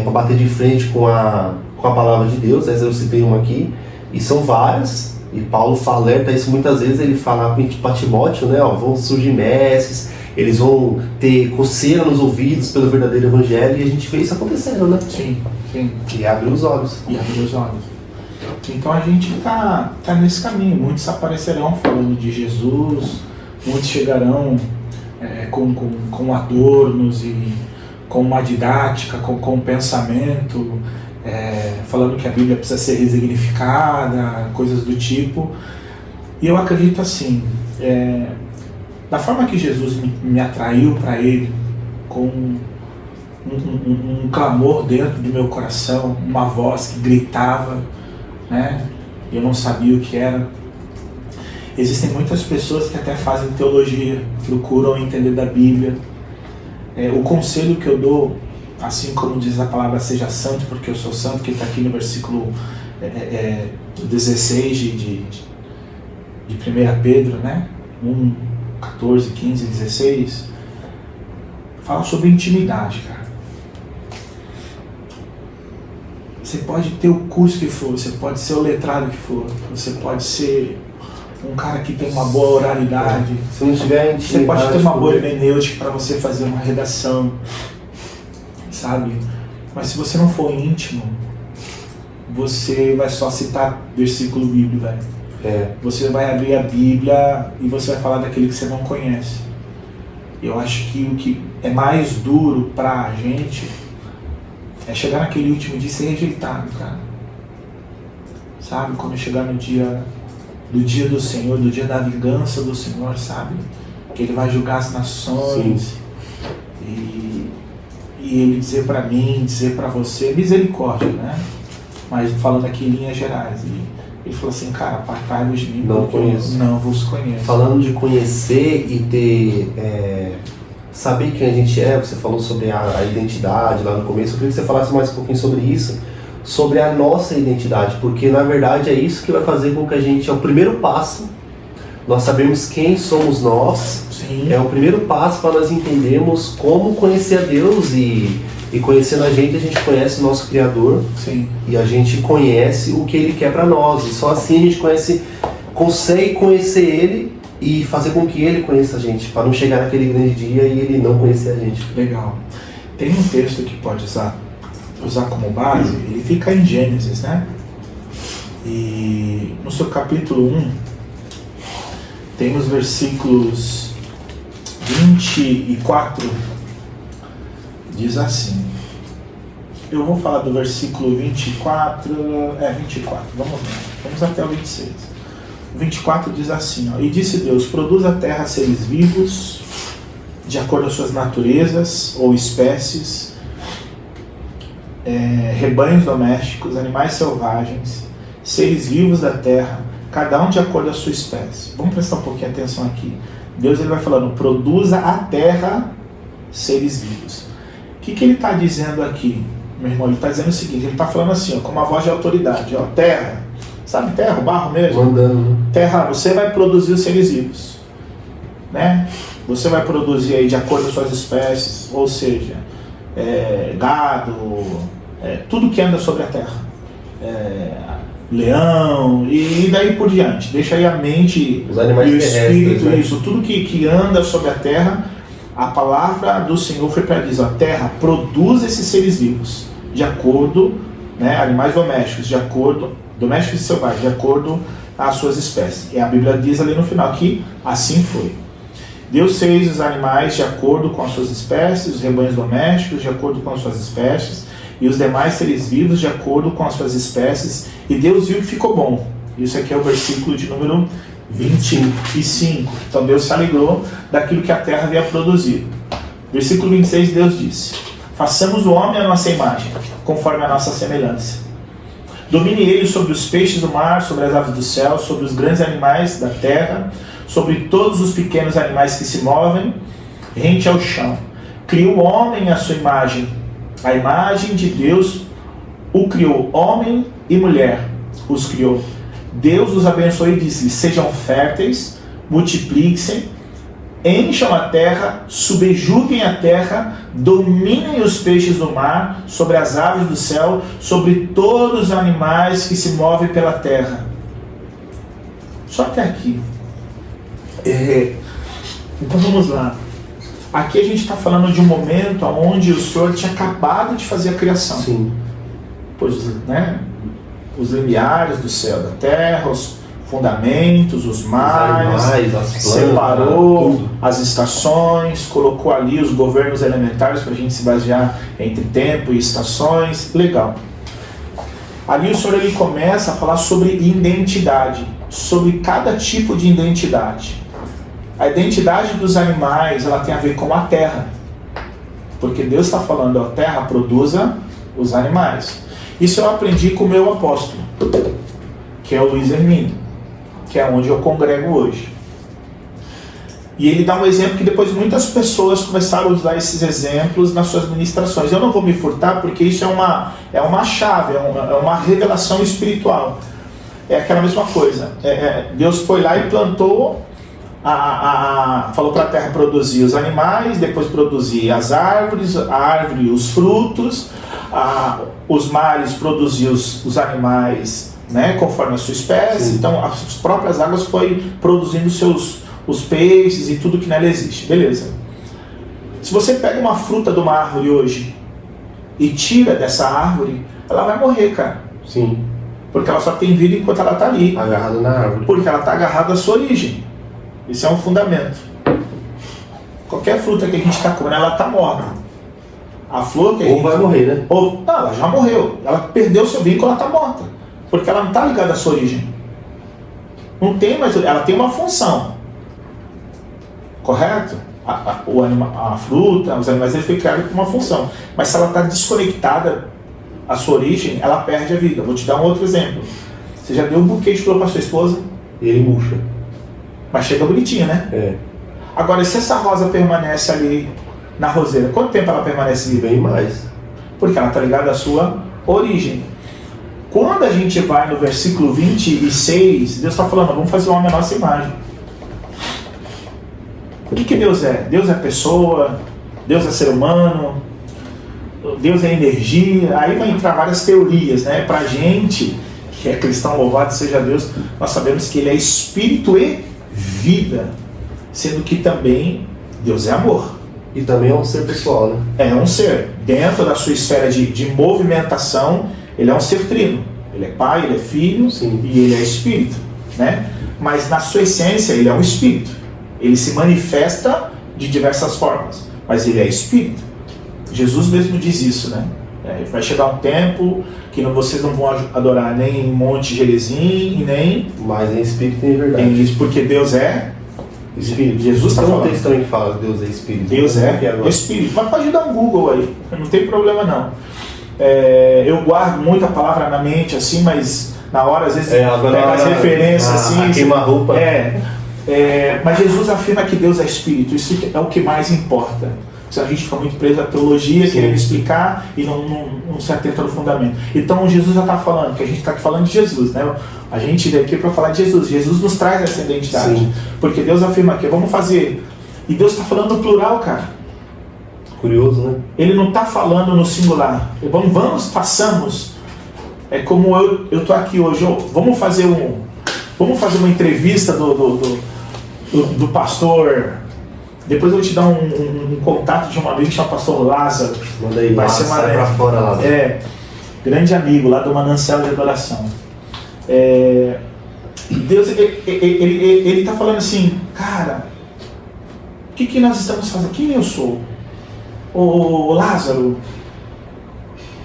para bater de frente com a palavra de Deus. Eu citei uma aqui, e são várias, e Paulo alerta isso muitas vezes. Ele fala para Timóteo, né, vão surgir mestres, eles vão ter coceira nos ouvidos pelo verdadeiro evangelho, e a gente vê isso acontecendo, né? Sim. E abre os olhos. Então a gente tá nesse caminho. Muitos aparecerão falando de Jesus, muitos chegarão com adornos e com uma didática, com um pensamento, falando que a Bíblia precisa ser resignificada, coisas do tipo. E eu acredito assim, da forma que Jesus me atraiu para Ele, com um clamor dentro do meu coração, uma voz que gritava, né? Eu não sabia o que era. Existem muitas pessoas que até fazem teologia, procuram entender da Bíblia. O conselho que eu dou, assim como diz a palavra, seja santo porque eu sou santo, que está aqui no versículo 16 de 1 Pedro, né? 1, 14, 15, 16, fala sobre intimidade, cara. Você pode ter o curso que for, você pode ser o letrado que for, você pode ser um cara que tem uma boa oralidade, se não tiver intimidade, você pode ter uma boa hermenêutica para você fazer uma redação, sabe? Mas se você não for íntimo, você vai só citar versículo bíblico, velho. Você vai abrir a Bíblia e você vai falar daquele que você não conhece. Eu acho que o que é mais duro pra gente é chegar naquele último dia e ser rejeitado, cara. Sabe? Quando chegar no dia do Senhor, do dia da vingança do Senhor, sabe? Que Ele vai julgar as nações. E Ele dizer pra mim, dizer pra você, misericórdia, né? Mas falando aqui em linhas gerais. Ele falou assim, cara, apartai-vos de mim, porque eu não vos conheço. Falando de conhecer e ter... saber quem a gente é, você falou sobre a identidade lá no começo. Eu queria que você falasse mais um pouquinho sobre isso, sobre a nossa identidade, porque na verdade é isso que vai fazer com que a gente, é o primeiro passo, nós sabemos quem somos nós. Sim. É o primeiro passo para nós entendermos como conhecer a Deus, e conhecendo a gente conhece o nosso Criador. Sim. E a gente conhece o que Ele quer para nós, e só assim a gente consegue conhecer Ele e fazer com que Ele conheça a gente, para não chegar naquele grande dia e Ele não conhecer a gente. Legal. Tem um texto que pode usar como base, ele fica em Gênesis, né? E no seu capítulo 1, tem os versículos 24, diz assim. Eu vou falar do versículo 24, vamos até o 26. O 24 diz assim, ó, e disse Deus, produz a terra seres vivos, de acordo com suas naturezas ou espécies, rebanhos domésticos, animais selvagens, seres vivos da terra, cada um de acordo com a sua espécie. Vamos prestar um pouquinho de atenção aqui. Deus ele vai falando, produza a terra seres vivos. O que ele está dizendo aqui, meu irmão? Ele está dizendo o seguinte, ele está falando assim, ó, com uma voz de autoridade, ó, terra, sabe terra, o barro mesmo? Mandando. Terra, você vai produzir os seres vivos, né? Você vai produzir aí de acordo com as suas espécies, ou seja, gado, tudo que anda sobre a terra, leão e daí por diante. Deixa aí a mente os animais e o espírito, né? Isso, tudo que anda sobre a terra. A palavra do Senhor foi para dizer, a terra produz esses seres vivos, de acordo, né, animais domésticos, de acordo, domésticos e selvagens, de acordo às suas espécies. E a Bíblia diz ali no final que assim foi. Deus fez os animais de acordo com as suas espécies, os rebanhos domésticos de acordo com as suas espécies, e os demais seres vivos de acordo com as suas espécies, e Deus viu que ficou bom. Isso aqui é o versículo de número 25. Então Deus se alegrou daquilo que a terra havia produzido. Versículo 26, Deus disse: façamos o homem à nossa imagem, conforme a nossa semelhança. Domine ele sobre os peixes do mar, sobre as aves do céu, sobre os grandes animais da terra, sobre todos os pequenos animais que se movem rente ao chão. Criou o homem à sua imagem. A imagem de Deus o criou, homem e mulher os criou. Deus os abençoou e disse-lhes: sejam férteis, multipliquem-se, encham a terra, subjuguem a terra, dominem os peixes do mar, sobre as aves do céu, sobre todos os animais que se movem pela terra. Só até aqui. Então vamos lá. Aqui a gente está falando de um momento onde o Senhor tinha acabado de fazer a criação. Sim. Pois, né? Os limiares do céu, da terra, os fundamentos, os mares, as plantas, separou tudo. As estações, colocou ali os governos elementares para a gente se basear entre tempo e estações. Legal. Ali o Senhor ele começa a falar sobre identidade, sobre cada tipo de identidade. A identidade dos animais ela tem a ver com a terra, porque Deus está falando, a terra produza os animais. Isso eu aprendi com o meu apóstolo, que é o Luiz Hermínio, que é onde eu congrego hoje. E ele dá um exemplo que depois muitas pessoas começaram a usar esses exemplos nas suas ministrações. Eu não vou me furtar porque isso é uma chave, é uma revelação espiritual. É aquela mesma coisa. Deus foi lá e plantou, falou para a terra produzir os animais, depois produzir as árvores, a árvore os frutos, os mares produziam os animais, né, conforme a sua espécie. Sim. Então as próprias águas foi produzindo os peixes e tudo que nela existe. Beleza. Se você pega uma fruta de uma árvore hoje e tira dessa árvore, ela vai morrer, cara. Sim. Porque ela só tem vida enquanto ela está ali. Agarrada na árvore. Porque ela está agarrada à sua origem. Isso é um fundamento. Qualquer fruta que a gente está comendo, ela está morta. A flor que a gente... vai morrer, né? Não, ela já morreu. Ela perdeu seu vínculo, ela está morta. Porque ela não está ligada à sua origem. Não tem mais... Ela tem uma função. Correto? A fruta, os animais, eles foram criados com uma função. Mas se ela está desconectada à sua origem, ela perde a vida. Vou te dar um outro exemplo. Você já deu um buquê de flor para sua esposa? E ele murcha. Mas chega bonitinha, né? É. Agora, se essa rosa permanece ali na roseira, quanto tempo ela permanece viva? Bem mais. Porque ela está ligada à sua origem. Quando a gente vai no versículo 26, Deus está falando, vamos fazer o homem à nossa imagem. O que Deus é? Deus é pessoa, Deus é ser humano, Deus é energia. Aí vai entrar várias teorias, né? Pra gente, que é cristão, louvado seja Deus, nós sabemos que Ele é espírito e vida, sendo que também Deus é amor. E também é um ser pessoal, né? É um ser. Dentro da sua esfera de movimentação, Ele é um ser trino. Ele é Pai, Ele é Filho. Sim. E Ele é Espírito, né? Mas na sua essência, Ele é um Espírito. Ele se manifesta de diversas formas, mas Ele é Espírito. Jesus mesmo diz isso, né? Vai chegar um tempo que vocês não vão adorar nem em Monte Gerizim, e nem... Mas em Espírito e em verdade. Porque Deus é... Espírito. Jesus está falando. Tem um texto também que fala que Deus é Espírito. Deus é Espírito. Mas pode dar um Google aí, não tem problema não. Eu guardo muita palavra na mente, assim, mas na hora, às vezes, pega as referências, assim. Queima-roupa. Mas Jesus afirma que Deus é Espírito, isso é o que mais importa. Se a gente fica muito preso à teologia, querendo explicar e não se atenta no fundamento. Então Jesus já está falando, que a gente está aqui falando de Jesus, né? A gente veio aqui para falar de Jesus. Jesus nos traz essa identidade. Sim. Porque Deus afirma que vamos fazer. E Deus está falando no plural, cara. Curioso, né? Ele não está falando no singular. Façamos. É como eu tô aqui hoje. Vamos fazer uma entrevista do pastor. Depois eu vou te dar um contato de um amigo que chama pastor Lázaro. Manda aí, vai ser sai pra fora lá. Grande amigo lá do Manancial de Adoração. Deus, ele tá falando assim, cara, o que nós estamos fazendo? Quem eu sou? Ô Lázaro,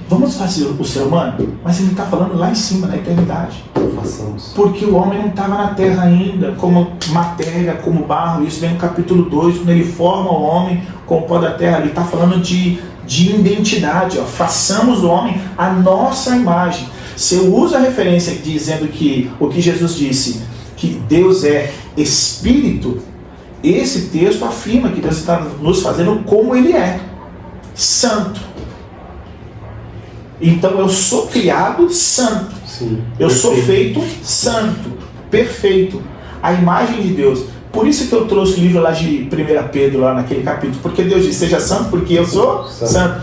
vamos fazer o ser humano? Mas ele está falando lá em cima, na eternidade. Façamos. Porque o homem não estava na terra ainda, como matéria, como barro. Isso vem no capítulo 2, quando ele forma o homem com o pó da terra. Ele está falando de identidade. Façamos o homem a nossa imagem. Se eu uso a referência dizendo que o que Jesus disse, que Deus é Espírito, esse texto afirma que Deus está nos fazendo como Ele é, santo. Então eu sou criado santo. Sim, eu sou feito santo, perfeito, a imagem de Deus. Por isso que eu trouxe o livro lá de 1 Pedro, lá naquele capítulo, porque Deus diz, seja santo, porque eu sou santo.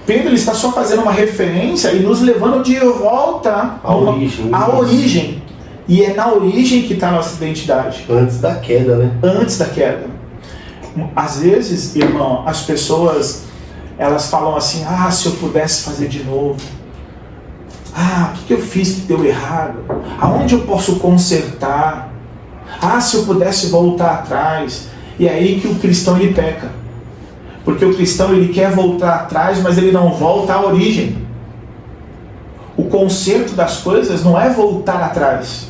Pedro ele está só fazendo uma referência e nos levando de volta à origem. E é na origem que está a nossa identidade. Antes da queda, né? Antes da queda. Às vezes, irmão, as pessoas, elas falam assim, se eu pudesse fazer de novo. O que eu fiz que deu errado? Aonde eu posso consertar? Se eu pudesse voltar atrás. E é aí que o cristão ele peca. Porque o cristão ele quer voltar atrás, mas ele não volta à origem. O conserto das coisas não é voltar atrás.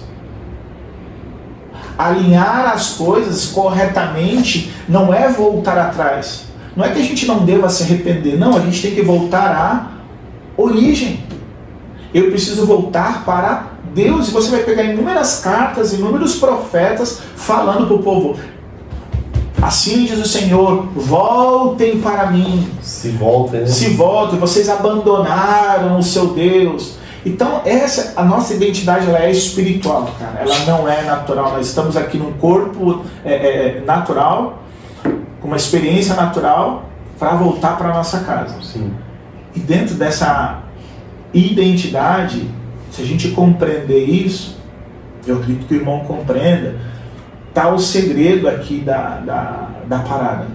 Alinhar as coisas corretamente não é voltar atrás. Não é que a gente não deva se arrepender, não, a gente tem que voltar à origem. Eu preciso voltar para Deus. E você vai pegar inúmeras cartas, inúmeros profetas falando para o povo, assim diz o Senhor, voltem para mim. Se voltem, né? Se voltem, vocês abandonaram o seu Deus. Então a nossa identidade ela é espiritual, cara. Ela não é natural. Nós estamos aqui num corpo natural, com uma experiência natural, para voltar para a nossa casa. Sim. E dentro dessa identidade, se a gente compreender isso, eu acredito que o irmão compreenda, está o segredo aqui da parada.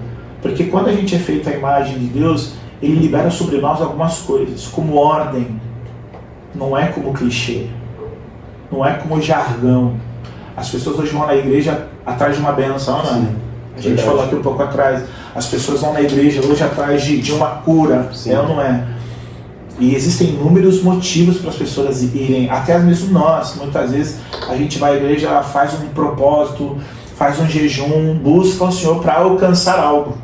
Porque quando a gente é feito à imagem de Deus, Ele libera sobre nós algumas coisas, como ordem. Não é como clichê, não é como jargão. As pessoas hoje vão na igreja atrás de uma bênção, não é? A gente falou aqui um pouco atrás, as pessoas vão na igreja hoje atrás de uma cura, ou não é? E existem inúmeros motivos para as pessoas irem, até mesmo nós, muitas vezes a gente vai à igreja, ela faz um propósito, faz um jejum, busca o Senhor para alcançar algo.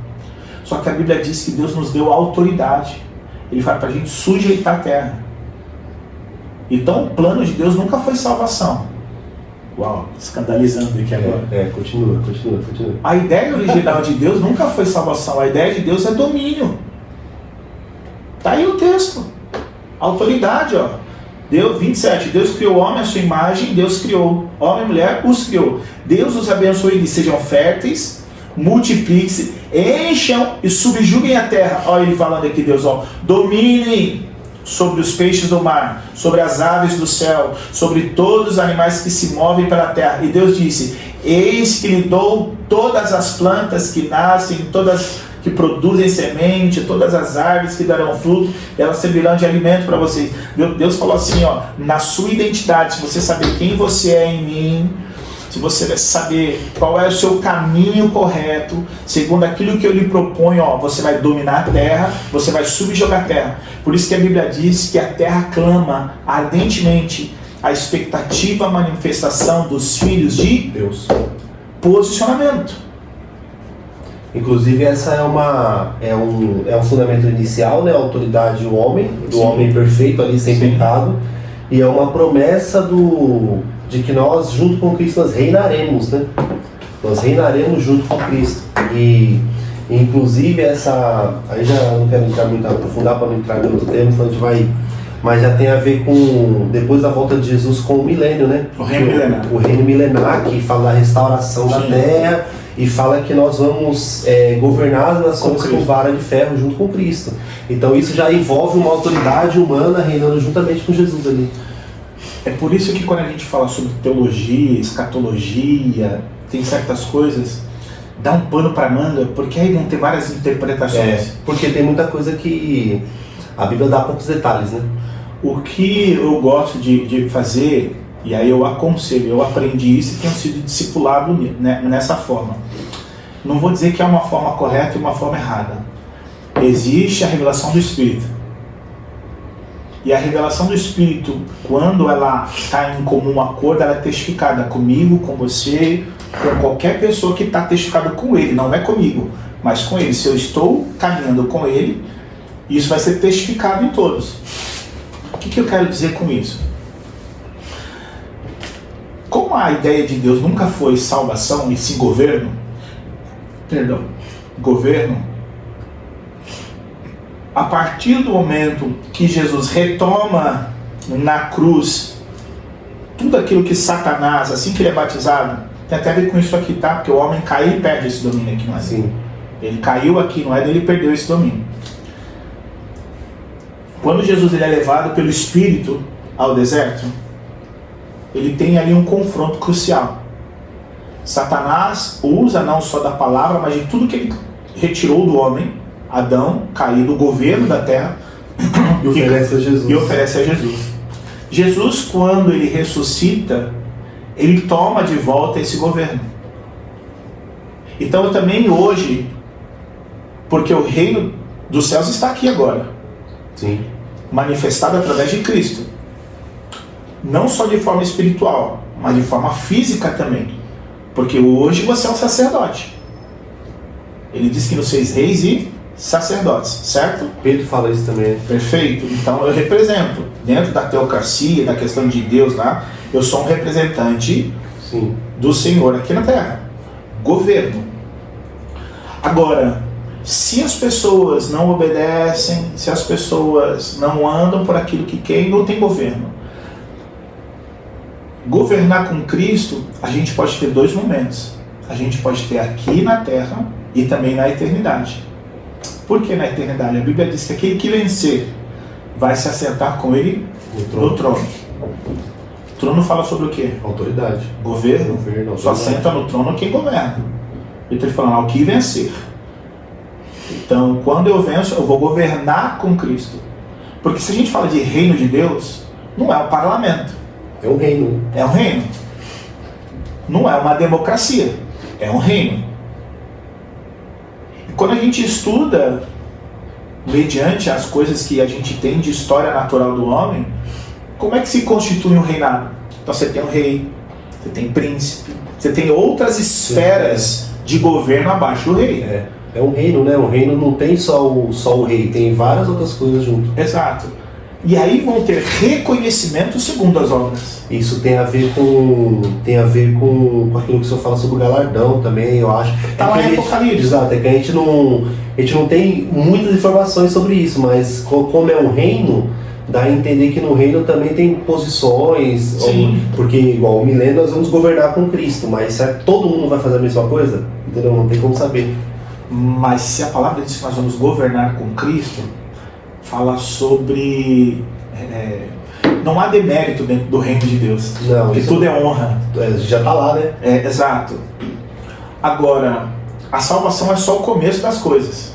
Só que a Bíblia diz que Deus nos deu autoridade. Ele fala para a gente sujeitar a terra. Então o plano de Deus nunca foi salvação. Uau, escandalizando aqui agora. Continua. A ideia original de Deus nunca foi salvação. A ideia de Deus é domínio. Tá aí o texto. Autoridade, ó. Deus, 27. Deus criou o homem à sua imagem, Deus criou homem e mulher, os criou. Deus os abençoe e sejam férteis, multipliquem-se, encham e subjuguem a terra. Olha ele falando aqui, Deus, dominem sobre os peixes do mar, sobre as aves do céu, sobre todos os animais que se movem pela terra. E Deus disse, eis que lhe dou todas as plantas que nascem, todas que produzem semente, todas as árvores que darão fruto, elas servirão de alimento para vocês. Deus falou assim, na sua identidade, se você saber quem você é em mim, se você saber qual é o seu caminho correto, segundo aquilo que eu lhe proponho, você vai dominar a terra, você vai subjugar a terra. Por isso que a Bíblia diz que a terra clama ardentemente a expectativa, a manifestação dos filhos de Deus. Posicionamento. Inclusive essa é um fundamento inicial, né? A autoridade do homem perfeito ali, sem pecado. E é uma promessa de que nós, junto com Cristo, nós reinaremos, né? Nós reinaremos junto com Cristo. E inclusive aí já não quero entrar muito, aprofundar para não entrar em outro tema, senão a gente vai... Mas já tem a ver com, depois da volta de Jesus, com o milênio, né? O reino milenar. O reino milenar, que fala da restauração da terra e fala que nós vamos governar as nações com vara de ferro junto com Cristo. Então isso já envolve uma autoridade humana reinando juntamente com Jesus ali. É por isso que quando a gente fala sobre teologia, escatologia, tem certas coisas, dá um pano para manga, porque aí vão ter várias interpretações. Porque tem muita coisa que a Bíblia dá poucos detalhes, né? O que eu gosto de fazer, e aí eu aconselho, eu aprendi isso e tenho sido discipulado nessa forma. Não vou dizer que é uma forma correta e uma forma errada. Existe a revelação do Espírito. E a revelação do Espírito, quando ela está em comum acordo, ela é testificada comigo, com você, com qualquer pessoa que está testificada com ele. Não é comigo, mas com ele. Se eu estou caminhando com ele, isso vai ser testificado em todos. O que eu quero dizer com isso? Como a ideia de Deus nunca foi salvação e sim governo, a partir do momento que Jesus retoma na cruz tudo aquilo que Satanás, assim que ele é batizado, tem até a ver com isso aqui, tá? Porque o homem caiu e perde esse domínio aqui no Éden. Sim. Ele caiu aqui no Éden, ele perdeu esse domínio. Quando Jesus ele é levado pelo Espírito ao deserto, ele tem ali um confronto crucial. Satanás usa não só da palavra, mas de tudo que ele retirou do homem, Adão, cair do governo da terra, e oferece a Jesus. Jesus, quando ele ressuscita, ele toma de volta esse governo. Então eu também hoje, porque o reino dos céus está aqui agora. Sim. Manifestado através de Cristo. Não só de forma espiritual, mas de forma física também. Porque hoje você é um sacerdote. Ele diz que nos fez reis e sacerdotes, certo? Pedro fala isso também. Perfeito. Então eu represento. Dentro da teocracia, da questão de Deus lá, eu sou um representante do Senhor aqui na terra. Governo. Agora, se as pessoas não obedecem, se as pessoas não andam por aquilo que querem, não tem governo. Governar com Cristo, a gente pode ter dois momentos. A gente pode ter aqui na terra e também na eternidade. Por que na eternidade? A Bíblia diz que aquele que vencer vai se assentar com ele no trono. O trono fala sobre o quê? Autoridade. Governo. Só assenta no trono quem governa. Então ele fala, o que vencer. Então, quando eu venço, eu vou governar com Cristo. Porque se a gente fala de reino de Deus, não é um parlamento. É um reino. É um reino. Não é uma democracia. É um reino. E quando a gente estuda, mediante as coisas que a gente tem de história natural do homem, como é que se constitui um reinado? Então você tem um rei, você tem príncipe, você tem outras esferas de governo abaixo do rei. É um reino, né? O reino não tem só o rei, tem várias outras coisas junto. Exato. E aí vão ter reconhecimento segundo as obras. Isso tem a ver com aquilo que o senhor fala sobre o galardão também, eu acho. Tá lá em Apocalipse. Exato, é que a gente não tem muitas informações sobre isso, mas como é um reino, dá a entender que no reino também tem posições, porque igual o milênio nós vamos governar com Cristo, mas será que todo mundo vai fazer a mesma coisa? Entendeu? Não tem como saber. Mas se a palavra diz que nós vamos governar com Cristo, fala sobre... não há demérito dentro do reino de Deus. Não, porque tudo é honra. Já está lá, né? Exato. Agora, a salvação é só o começo das coisas.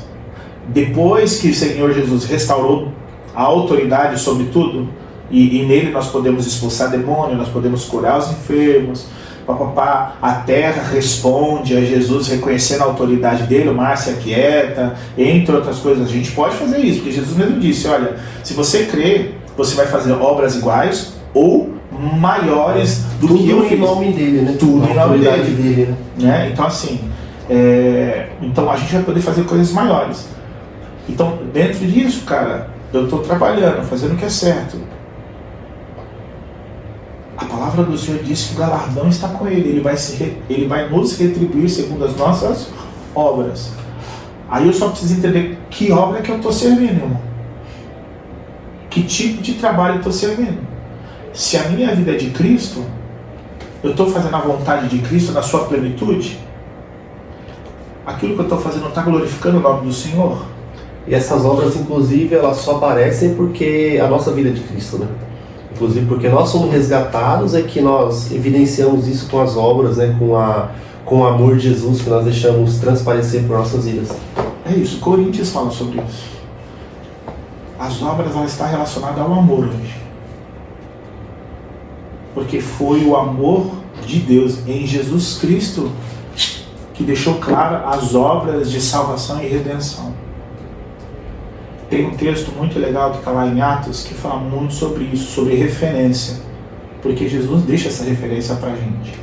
Depois que o Senhor Jesus restaurou a autoridade sobre tudo, e nele nós podemos expulsar demônio, nós podemos curar os enfermos, a terra responde a Jesus reconhecendo a autoridade dele, o mar se aquieta, entre outras coisas. A gente pode fazer isso, porque Jesus mesmo disse, olha, se você crer, você vai fazer obras iguais ou maiores do que eu fiz. Tudo em nome dele, né? Tudo em nome dele, né? Então assim, Então a gente vai poder fazer coisas maiores. Então, dentro disso, cara, eu estou trabalhando, fazendo o que é certo. A palavra do Senhor diz que o galardão está com Ele. Ele vai nos retribuir segundo as nossas obras. Aí eu só preciso entender que obra que eu estou servindo, irmão. Que tipo de trabalho eu estou servindo. Se a minha vida é de Cristo, eu estou fazendo a vontade de Cristo na sua plenitude? Aquilo que eu estou fazendo está glorificando o nome do Senhor? E essas obras, inclusive, elas só aparecem porque a nossa vida é de Cristo, né? Inclusive porque nós somos resgatados, é que nós evidenciamos isso com as obras, né? Com o amor de Jesus que nós deixamos transparecer por nossas vidas. É isso, Coríntios fala sobre isso. As obras, elas estão relacionadas ao amor hoje. Porque foi o amor de Deus em Jesus Cristo que deixou claro as obras de salvação e redenção. Tem um texto muito legal que está lá em Atos que fala muito sobre isso, sobre referência. Porque Jesus deixa essa referência para a gente.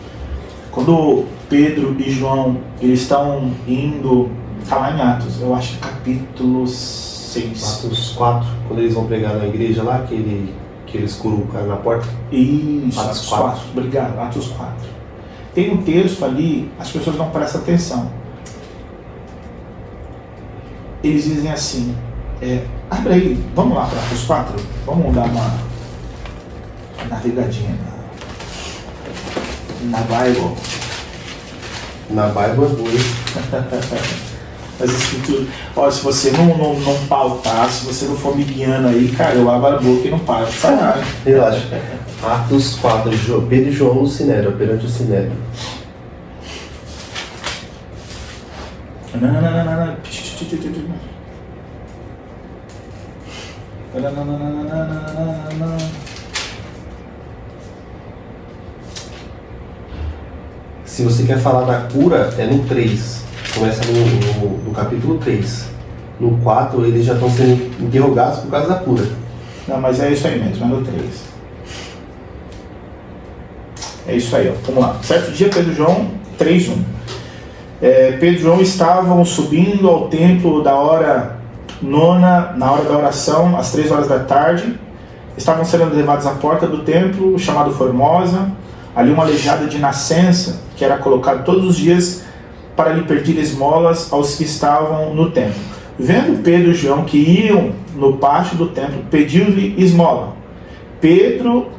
Quando Pedro e João eles estão indo, está lá em Atos, eu acho que capítulo 6. Atos 4, quando eles vão pregar na igreja lá, que eles curam o cara na porta. Isso, Atos 4. Obrigado, Atos 4. Tem um texto ali, as pessoas não prestam atenção. Eles dizem assim, abre aí, vamos lá para Atos 4, vamos dar uma navegadinha na Bible. Na Bible é boa. As escrituras. Olha, se você não pautar, se você não for me guiando aí, cara, eu abro a boca e não paro de falar. Relaxa. Atos 4, Pedro e João no Sinédrio, perante o Sinédrio. Se você quer falar da cura, é no 3. Começa no capítulo 3. No 4, eles já estão sendo interrogados por causa da cura. Não, mas é isso aí mesmo, é no 3. É isso aí, ó. Vamos lá. Certo dia, Pedro e João, 3:1. Pedro e João estavam subindo ao templo da hora nona, na hora da oração, às 3 horas da tarde. Estavam sendo levados à porta do templo, chamado Formosa. Ali uma aleijada de nascença, que era colocado todos os dias para lhe pedir esmolas aos que estavam no templo. Vendo Pedro e João que iam no pátio do templo, pediu-lhe esmola. Pedro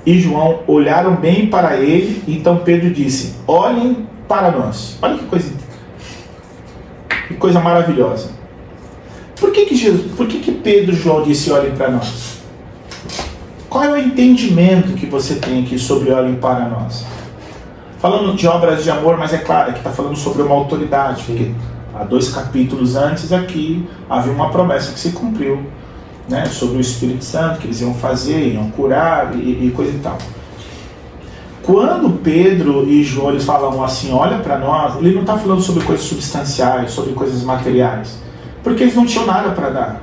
e João olharam bem para ele, então Pedro disse, olhem para nós. Olha que coisa maravilhosa. Por que Pedro e João disse olhem para nós? Qual é o entendimento que você tem aqui sobre olhem para nós? Falando de obras de amor, mas é claro que está falando sobre uma autoridade, porque há 2 capítulos antes aqui havia uma promessa que se cumpriu, né, sobre o Espírito Santo, que eles iam fazer, iam curar e coisa e tal. Quando Pedro e João eles falam assim, olha para nós, ele não está falando sobre coisas substanciais, sobre coisas materiais, porque eles não tinham nada para dar.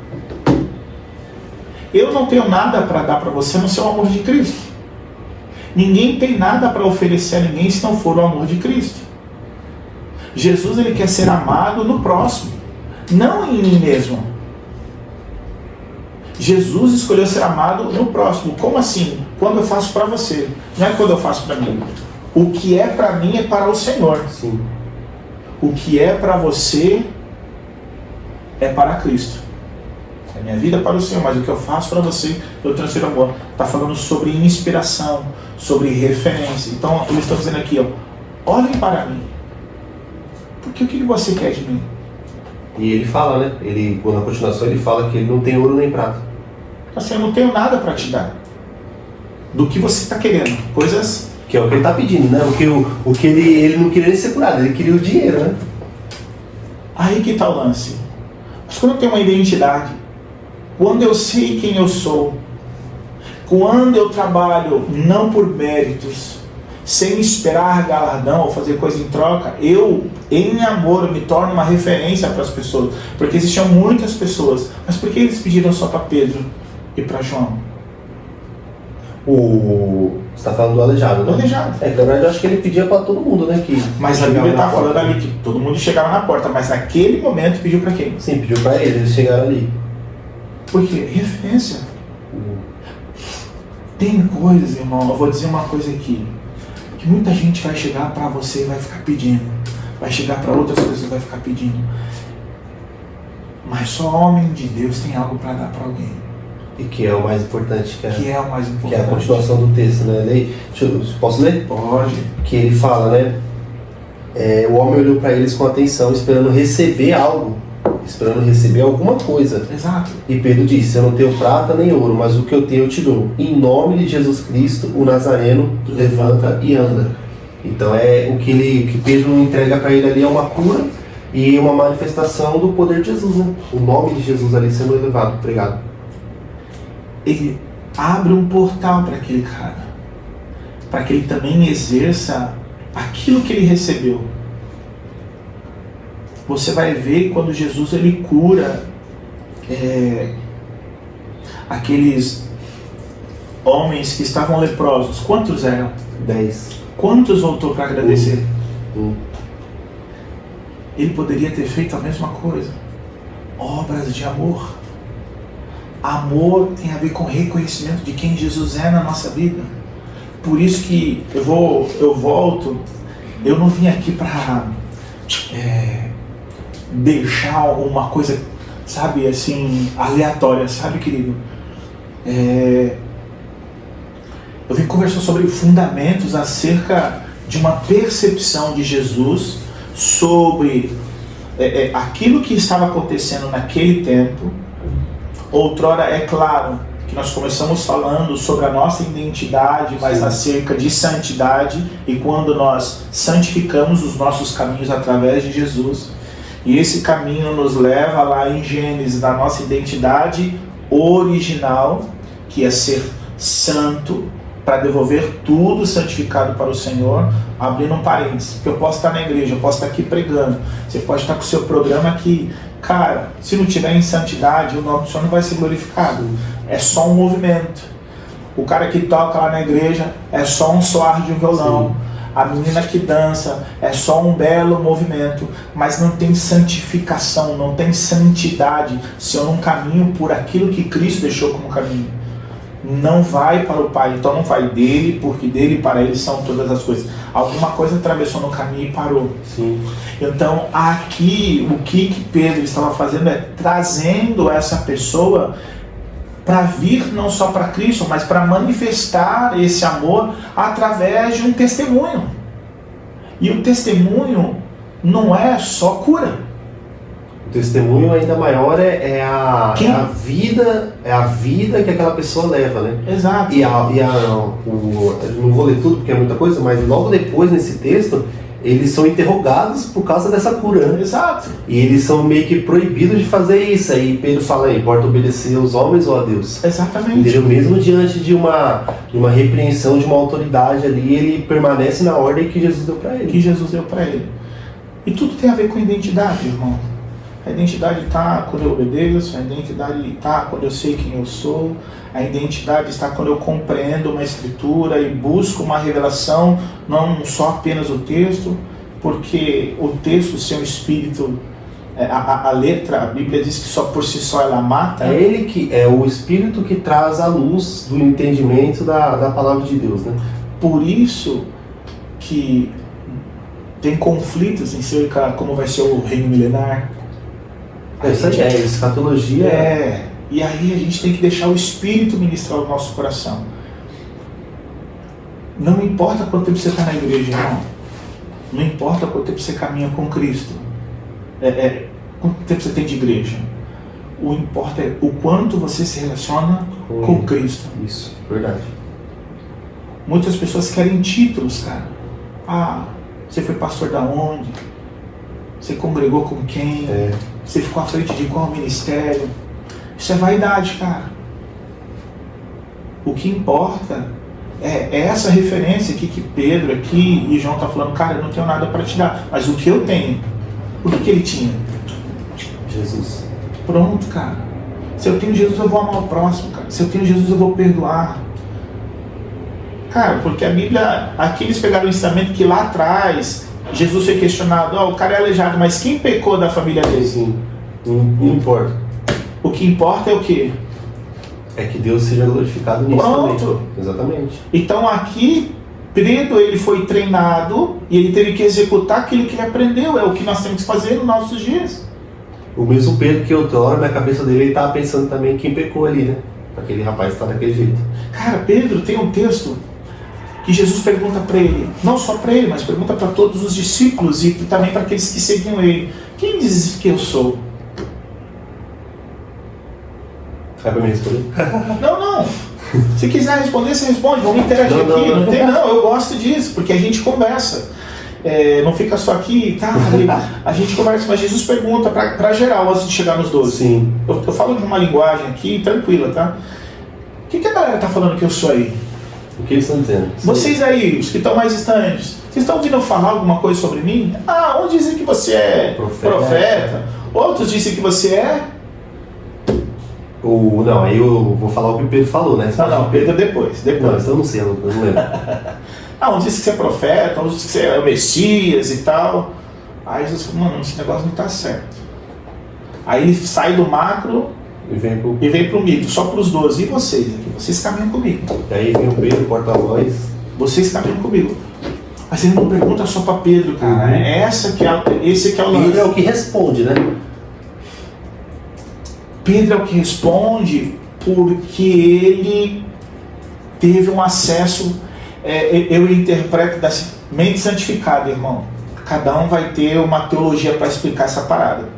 Eu não tenho nada para dar para você no seu amor de Cristo. Ninguém tem nada para oferecer a ninguém se não for o amor de Cristo. Jesus ele quer ser amado no próximo, não em mim mesmo. Jesus escolheu ser amado no próximo. Como assim? Quando eu faço para você, não é quando eu faço para mim. O que é para mim é para o Senhor. Sim. O que é para você é para Cristo. A minha vida é para o Senhor, mas o que eu faço para você, eu transfiro amor. Está falando sobre inspiração, sobre referência. Então, eles estão dizendo aqui, ó, olhem para mim. Porque o que você quer de mim? E ele fala, né? Na continuação, ele fala que ele não tem ouro nem prata. Assim, eu não tenho nada para te dar. Do que você está querendo. Coisas... Que é o que ele está pedindo, né? O que ele não queria nem ser curado, ele queria o dinheiro, né? Aí que está o lance. Mas quando eu tenho uma identidade, quando eu sei quem eu sou, quando eu trabalho não por méritos, sem esperar galardão ou fazer coisa em troca, eu, em amor, me torno uma referência para as pessoas. Porque existiam muitas pessoas. Mas por que eles pediram só para Pedro e para João? Você tá falando do aleijado, né? Do aleijado. É que na verdade eu acho que ele pedia para todo mundo, né? Mas a Bíblia está falando ali que todo mundo chegava na porta, mas naquele momento pediu para quem? Sim, pediu para eles chegaram ali. Por quê? Referência. Tem coisas, irmão, eu vou dizer uma coisa aqui, que muita gente vai chegar para você e vai ficar pedindo, vai chegar para outras pessoas e vai ficar pedindo, mas só homem de Deus tem algo para dar para alguém. E que é o mais importante, que é o mais importante. Que é a continuação do texto, né? Posso ler? Pode. Que ele fala, né? O homem olhou para eles com atenção, esperando receber algo, esperando receber alguma coisa. Exato. E Pedro disse: eu não tenho prata nem ouro, mas o que eu tenho eu te dou. Em nome de Jesus Cristo, o Nazareno, levanta e anda. Então o que Pedro entrega para ele ali é uma cura e uma manifestação do poder de Jesus, né? O nome de Jesus ali sendo elevado, pregado. Ele abre um portal para aquele cara, para que ele também exerça aquilo que ele recebeu. Você vai ver quando Jesus ele cura aqueles homens que estavam leprosos. Quantos eram? 10. Quantos voltou para agradecer? 1. Ele poderia ter feito a mesma coisa. Obras de amor. Amor tem a ver com reconhecimento de quem Jesus é na nossa vida. Por isso que eu volto. Eu não vim aqui para deixar uma coisa, sabe, assim, aleatória, sabe, querido? Eu vim conversar sobre fundamentos acerca de uma percepção de Jesus sobre aquilo que estava acontecendo naquele tempo. Outrora, é claro que nós começamos falando sobre a nossa identidade, mas Sim. acerca de santidade, e quando nós santificamos os nossos caminhos através de Jesus, e esse caminho nos leva lá em Gênesis, da nossa identidade original, que é ser santo, para devolver tudo santificado para o Senhor. Abrindo um parênteses, porque eu posso estar na igreja, eu posso estar aqui pregando, você pode estar com o seu programa aqui. Cara, se não tiver em santidade, o nome do Senhor não vai ser glorificado. É só um movimento. O cara que toca lá na igreja é só um soar de um violão. Sim. A menina que dança é só um belo movimento, mas não tem santificação, não tem santidade se eu não caminho por aquilo que Cristo deixou como caminho. Não vai para o Pai, então não vai dele, porque dele e para ele são todas as coisas. Alguma coisa atravessou no caminho e parou. Sim. Então aqui o que Pedro estava fazendo é trazendo essa pessoa para vir não só para Cristo, mas para manifestar esse amor através de um testemunho. E o testemunho não é só cura. O testemunho ainda maior é a vida que aquela pessoa leva, né? Exato. Eu não vou ler tudo porque é muita coisa, mas logo depois nesse texto eles são interrogados por causa dessa cura, né? Exato. E eles são meio que proibidos de fazer isso. Aí Pedro fala: importa obedecer aos homens ou a Deus? Exatamente. Entendeu? Mesmo diante de uma repreensão de uma autoridade ali, ele permanece na ordem que Jesus deu para ele. E tudo tem a ver com identidade, irmão. A identidade está quando eu obedeço, a identidade está quando eu sei quem eu sou, a identidade está quando eu compreendo uma escritura e busco uma revelação, não só apenas o texto, porque o texto, seu espírito, a letra, a Bíblia diz que só por si só ela mata. É ele que é o espírito que traz a luz do entendimento da palavra de Deus, né? Por isso que tem conflitos em cerca como vai ser o reino milenar. Escatologia. E aí a gente tem que deixar o Espírito ministrar o nosso coração. Não importa quanto tempo você está na igreja, irmão. Não importa quanto tempo você caminha com Cristo. Quanto tempo você tem de igreja. O importa é o quanto você se relaciona com Cristo. Isso, verdade. Muitas pessoas querem títulos, cara. Você foi pastor da onde? Você congregou com quem? Você ficou à frente de qual ministério? Isso é vaidade, cara. O que importa é essa referência aqui que Pedro aqui e João tá falando. Cara, eu não tenho nada para te dar, mas o que eu tenho, o que ele tinha? Jesus. Pronto, cara. Se eu tenho Jesus, eu vou amar o próximo, cara. Se eu tenho Jesus, eu vou perdoar. Cara, porque a Bíblia, aqui eles pegaram o ensinamento que lá atrás Jesus foi questionado, o cara é aleijado, mas quem pecou da família dele? Sim, não importa. O que importa é o quê? É que Deus seja glorificado nisso. Pronto. Também. Exatamente. Então aqui, Pedro, ele foi treinado e ele teve que executar aquilo que ele aprendeu. É o que nós temos que fazer nos nossos dias. O mesmo Pedro que outrora, na cabeça dele, ele estava pensando também quem pecou ali, né? Aquele rapaz está daquele jeito. Cara, Pedro tem um texto que Jesus pergunta para ele, não só para ele, mas pergunta para todos os discípulos e também para aqueles que seguiam ele. Quem diz que eu sou? Vai para mim responder? Não. Se quiser responder, você responde. Vamos interagir aqui. Não tem, não. Eu gosto disso, porque a gente conversa. Não fica só aqui, tá? A gente conversa, mas Jesus pergunta para geral antes de chegar nos 12. Sim. Eu falo de uma linguagem aqui tranquila, tá? O que a galera tá falando que eu sou aí? O que eles estão dizendo? Vocês aí, os que estão mais distantes, vocês estão ouvindo falar alguma coisa sobre mim? Uns dizem que você é profeta. Outros dizem que você é... Não, aí eu vou falar o que o Pedro falou, né? Não, Pedro depois. Não, isso eu não sei, eu não lembro. Uns dizem que você é profeta, uns dizem que você é o Messias e tal. Aí Jesus falou, mano, esse negócio não tá certo. Aí ele sai do macro e vem pro micro, só pros 12. E vocês aqui? Vocês caminham comigo. E aí vem o Pedro, porta-voz. Vocês caminham comigo. Mas ele não pergunta só para Pedro, cara. Esse que é o lance. Pedro é o que responde, né? Pedro é o que responde porque ele teve um acesso, eu interpreto da mente santificada, irmão. Cada um vai ter uma teologia para explicar essa parada.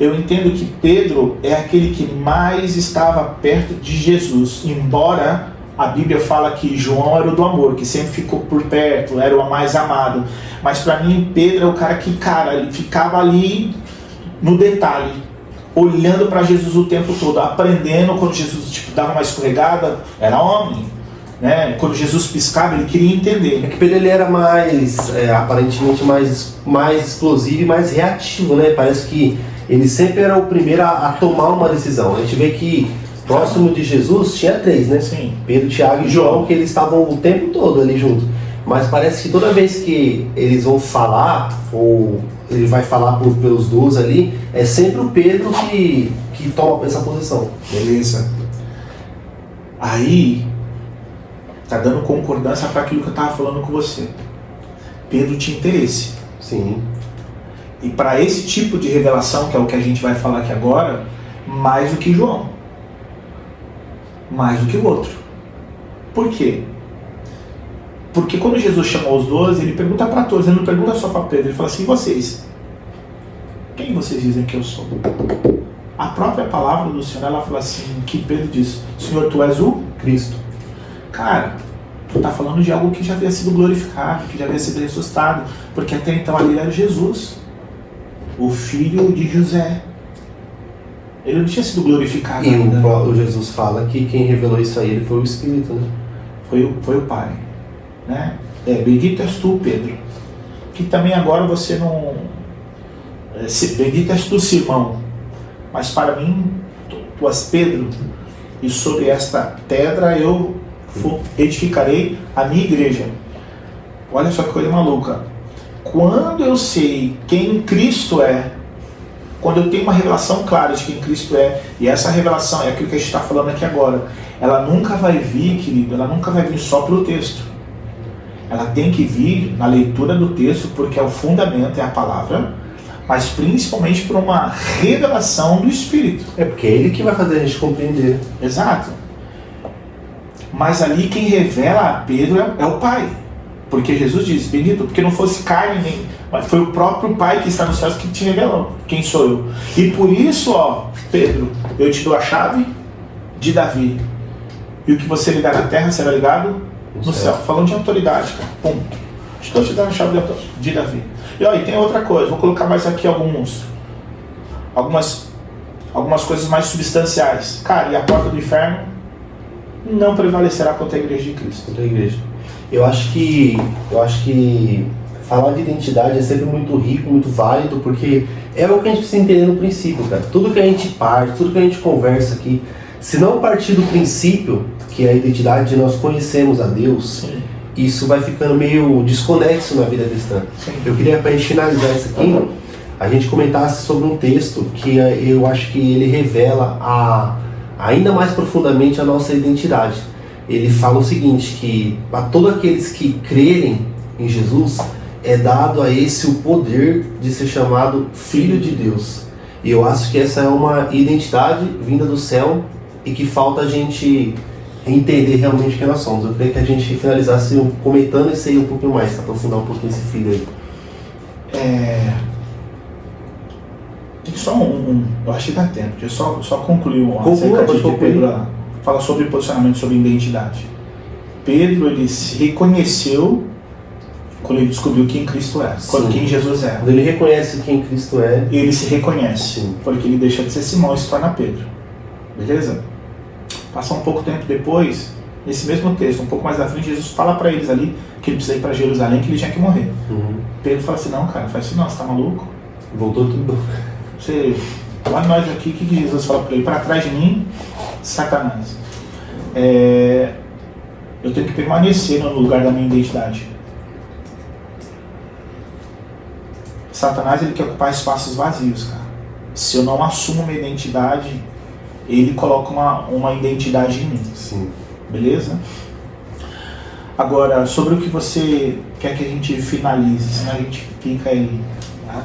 Eu entendo que Pedro é aquele que mais estava perto de Jesus, embora a Bíblia fala que João era o do amor, que sempre ficou por perto, era o mais amado. Mas para mim, Pedro é o cara que, ele ficava ali no detalhe, olhando para Jesus o tempo todo, aprendendo. Quando Jesus dava uma escorregada, era homem, né? Quando Jesus piscava, ele queria entender. É que Pedro ele era mais, aparentemente mais explosivo e mais reativo, né? Parece que ele sempre era o primeiro a tomar uma decisão. A gente vê que próximo de Jesus tinha 3, né? Sim. Pedro, Tiago e João, que eles estavam o tempo todo ali juntos. Mas parece que toda vez que eles vão falar, ou ele vai falar pelos 12 ali, é sempre o Pedro que toma essa posição. Beleza. Aí, tá dando concordância para aquilo que eu tava falando com você. Pedro tinha interesse. Sim. E para esse tipo de revelação, que é o que a gente vai falar aqui agora, mais do que João. Mais do que o outro. Por quê? Porque quando Jesus chamou os 12, ele pergunta para todos, ele não pergunta só para Pedro, ele fala assim, vocês, quem vocês dizem que eu sou? A própria palavra do Senhor, ela fala assim, que Pedro diz, Senhor, tu és o Cristo. Cara, tu está falando de algo que já havia sido glorificado, que já havia sido ressuscitado, porque até então ali era Jesus, o filho de José. Ele não tinha sido glorificado e ainda. O Jesus fala que quem revelou isso a ele foi o Espírito, né? Foi o Pai. Né? Bendito és tu, Pedro. Que também agora você não... Bendito és tu, Simão. Mas para mim, tu és Pedro. E sobre esta pedra eu edificarei a minha igreja. Olha só que coisa maluca. Quando eu sei quem Cristo é, quando eu tenho uma revelação clara de quem Cristo é, e essa revelação é aquilo que a gente está falando aqui agora, ela nunca vai vir, querido, ela nunca vai vir só pelo texto. Ela tem que vir na leitura do texto, porque é o fundamento, é a palavra, mas principalmente por uma revelação do Espírito. É porque é ele que vai fazer a gente compreender. Exato. Mas ali quem revela a Pedro é o Pai. Porque Jesus diz, bendito, porque não fosse carne nem... Mas foi o próprio Pai que está nos céus que te revelou. Quem sou eu? E por isso, Pedro, eu te dou a chave de Davi. E o que você ligar na terra será ligado no céu. Falando de autoridade, cara. Pum. Estou te dando a chave de Davi. E tem outra coisa. Vou colocar mais aqui algumas coisas mais substanciais. Cara, e a porta do inferno não prevalecerá contra a igreja de Cristo. Contra a igreja. Eu acho que falar de identidade é sempre muito rico, muito válido, porque é o que a gente precisa entender no princípio, cara. Tudo que a gente parte, tudo que a gente conversa aqui, se não partir do princípio, que é a identidade de nós conhecemos a Deus, Sim. isso vai ficando meio desconexo na vida cristã. Sim. Eu queria, para a gente finalizar isso aqui, a gente comentasse sobre um texto que eu acho que ele revela ainda mais profundamente a nossa identidade. Ele fala o seguinte, que a todos aqueles que crerem em Jesus, é dado a esse o poder de ser chamado Filho de Deus. E eu acho que essa é uma identidade vinda do céu e que falta a gente entender realmente quem nós somos. Eu queria que a gente finalizasse comentando isso aí um pouquinho mais, aprofundar um pouquinho esse filho aí. Tem só eu acho que dá tempo, deixa eu só concluir Conclua, acerca de Pedro fala sobre posicionamento, sobre identidade. Pedro, ele se reconheceu quando ele descobriu quem Cristo é, quem Jesus é. Quando ele reconhece quem Cristo é, ele se reconhece, sim, porque ele deixa de ser Simão e se torna Pedro. Beleza? Passa um pouco tempo depois, nesse mesmo texto, um pouco mais à frente, Jesus fala para eles ali que ele precisa ir para Jerusalém, que ele tinha que morrer. Pedro fala assim, não, cara, faz isso não, você tá maluco? Voltou tudo. Olha nós aqui, o que Jesus fala para ele? Para trás de mim, Satanás. Eu tenho que permanecer no lugar da minha identidade. Satanás, ele quer ocupar espaços vazios, cara. Se eu não assumo minha identidade, ele coloca uma identidade em mim. Sim. Beleza? Agora, sobre o que você quer que a gente finalize, senão a gente fica aí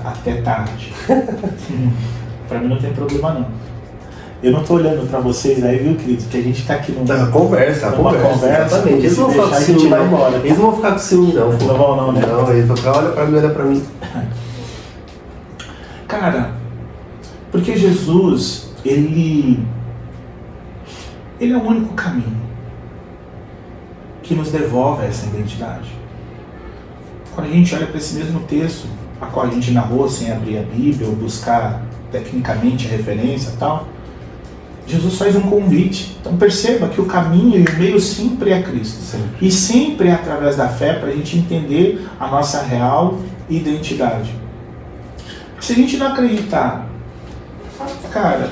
até tarde. Pra mim não tem problema não. Eu não tô olhando pra vocês aí, viu, querido? Porque a gente tá aqui numa conversa. Exatamente. Eles não vão ficar com ciúme, não. Eles não vão ficar com ciúme, não. Não vão não, né? Não, eles vão ficar, olha pra mim, olha pra mim. Cara, porque Jesus, ele é o único caminho que nos devolve essa identidade. Quando a gente olha para esse mesmo texto, a qual a gente narrou sem abrir a Bíblia ou buscar tecnicamente a referência e tal, Jesus faz um convite. Então perceba que o caminho e o meio sempre é Cristo. Sempre. E sempre é através da fé para a gente entender a nossa real identidade. Se a gente não acreditar, cara,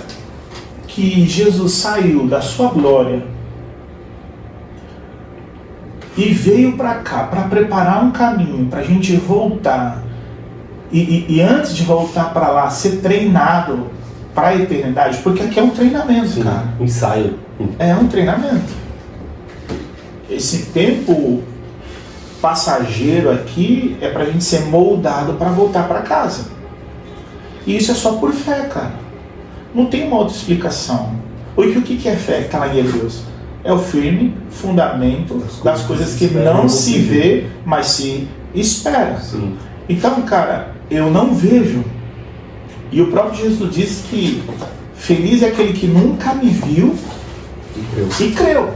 que Jesus saiu da sua glória e veio para cá para preparar um caminho para a gente voltar e antes de voltar para lá ser treinado para a eternidade, porque aqui é um treinamento. Sim, cara. Um ensaio. É um treinamento. Esse tempo passageiro aqui é para a gente ser moldado para voltar para casa. E isso é só por fé, cara. Não tem uma outra explicação. O que é fé que está lá em Hebreus? É o firme fundamento das coisas que não se vê, mas se espera. Sim. Então, cara, eu não vejo. E o próprio Jesus disse que feliz é aquele que nunca me viu e creu.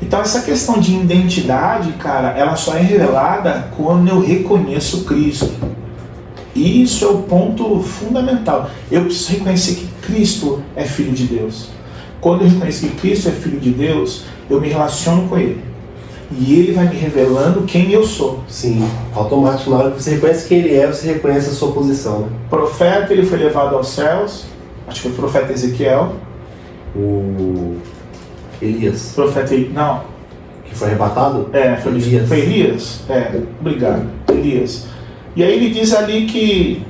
Então essa questão de identidade, cara, ela só é revelada quando eu reconheço Cristo. E isso é o ponto fundamental. Eu preciso reconhecer que Cristo é Filho de Deus. Quando eu reconheço que Cristo é Filho de Deus, eu me relaciono com Ele. E Ele vai me revelando quem eu sou. Sim, automático. Na hora que você reconhece quem Ele é, você reconhece a sua posição. Né? Profeta, ele foi levado aos céus. Acho que foi o profeta Ezequiel. O Elias. Profeta, não. Que foi arrebatado? Foi Elias. Foi Elias? Obrigado. Elias. E aí ele diz ali que...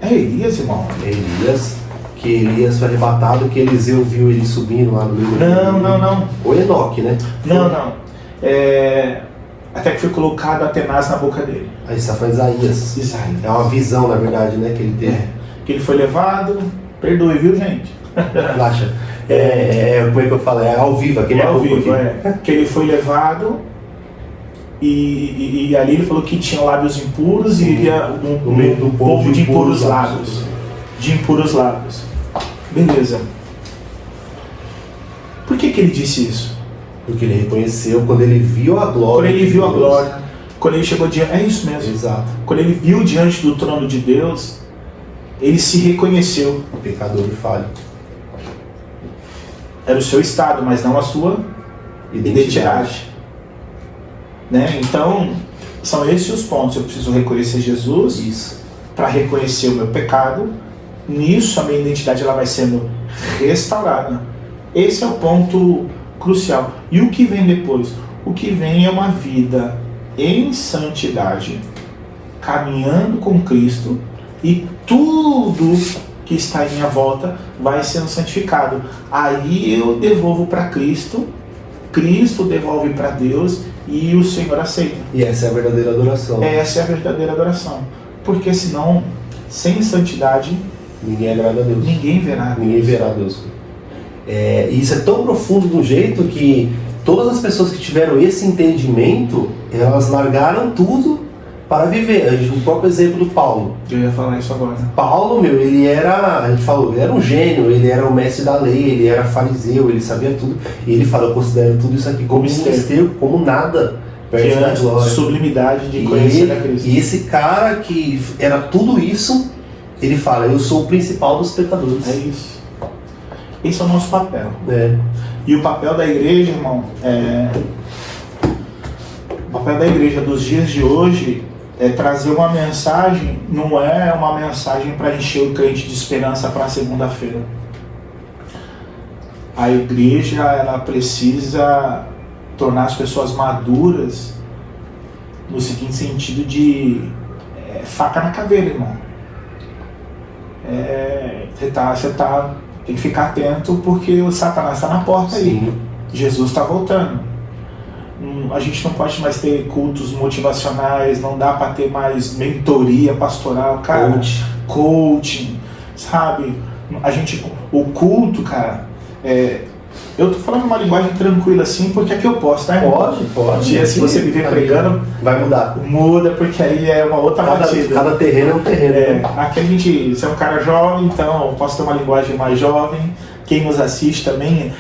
É Elias, irmão? É Elias. Que Elias foi arrebatado, que Eliseu viu ele subindo lá no meio. Não. Ou Enoque, né? Não. Até que foi colocado Atenas na boca dele. Aí está falando Isaías. É uma visão, na verdade, né, que ele teve. Que ele foi levado... Perdoe, viu, gente? Relaxa. Como é que eu falo? É ao vivo, aqui ao vivo, que ele foi levado e ali ele falou que tinha lábios impuros e iria um povo de impuros lábios. De impuros lábios. Beleza. Por que ele disse isso? Porque ele reconheceu quando ele viu a glória. Quando ele viu a glória. Quando ele chegou diante... É isso mesmo. Exato. Quando ele viu diante do trono de Deus, ele se reconheceu. Pecador e falho. Era o seu estado, mas não a sua identidade. Né? Então, são esses os pontos. Eu preciso reconhecer Jesus para reconhecer o meu pecado. Nisso, a minha identidade ela vai sendo restaurada. Esse é o ponto crucial. E o que vem depois? O que vem é uma vida em santidade, caminhando com Cristo, e tudo que está em minha volta vai sendo santificado. Aí eu devolvo para Cristo, Cristo devolve para Deus e o Senhor aceita. E essa é a verdadeira adoração. Essa é a verdadeira adoração. Porque senão, sem santidade, ninguém agrada a Deus. Ninguém verá Deus. E isso é tão profundo de um jeito que todas as pessoas que tiveram esse entendimento, elas largaram tudo para viver. O próprio exemplo do Paulo. Eu ia falar isso agora. Paulo, ele era um gênio, ele era o mestre da lei, ele era fariseu, ele sabia tudo. E ele fala, eu considero tudo isso aqui como esterco, como nada perto da glória. Sublimidade de conhecer a Cristo. E esse cara que era tudo isso, ele fala, eu sou o principal dos pecadores. É isso. Esse é o nosso papel. E o papel da igreja, irmão, o papel da igreja dos dias de hoje é trazer uma mensagem, não é uma mensagem para encher o crente de esperança para segunda-feira. A igreja, ela precisa tornar as pessoas maduras no seguinte sentido de faca na caveira, irmão. Você tem que ficar atento porque o Satanás está na porta aí. Jesus está voltando. A gente não pode mais ter cultos motivacionais, não dá para ter mais mentoria pastoral, cara. Coaching, sabe? O culto, cara, eu tô falando uma linguagem tranquila assim, porque aqui eu posso, tá? Pode. E se você me ver pregando, vai mudar. Muda, porque aí é uma outra batida. Cada terreno é um terreno. Aqui você é um cara jovem, então eu posso ter uma linguagem mais jovem. Quem nos assiste também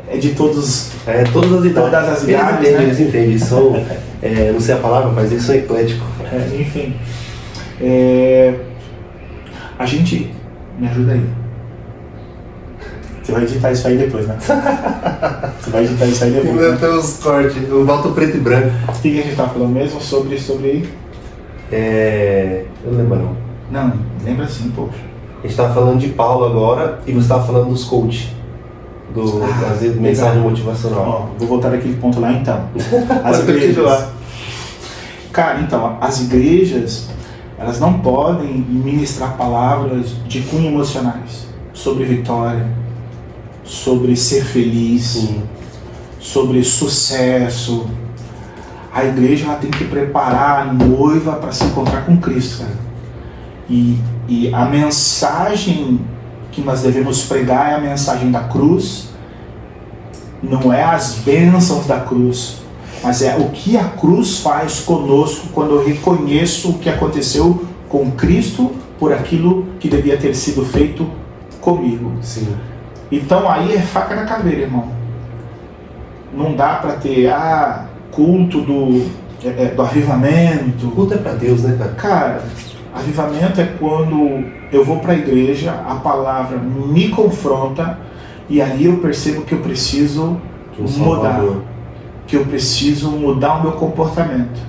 é de todas as idades. Eles entendem. Não sei a palavra, mas eles são ecléticos. Enfim. A gente... Me ajuda aí. Você vai editar isso aí depois, né? Você vai editar isso aí depois. Né? Tem os cortes, eu boto preto e branco. O que a gente tá falando mesmo sobre... Eu não lembro não. Não, lembra sim, poxa. A gente estava falando de Paulo agora e você estava falando dos coaches, das mensagens motivacionais. Vou voltar daquele ponto lá então. As igrejas. Cara, então, as igrejas, elas não podem ministrar palavras de cunho emocionais sobre vitória, sobre ser feliz, sobre sucesso. A igreja ela tem que preparar a noiva para se encontrar com Cristo, cara. E a mensagem que nós devemos pregar é a mensagem da cruz, não é as bênçãos da cruz, mas é o que a cruz faz conosco quando eu reconheço o que aconteceu com Cristo por aquilo que devia ter sido feito comigo. Sim. Então aí é faca na caveira, irmão. Não dá para ter culto do avivamento. O culto é para Deus, né, cara? Cara, avivamento é quando eu vou para a igreja, a palavra me confronta e aí eu percebo que eu preciso mudar, que eu preciso mudar o meu comportamento.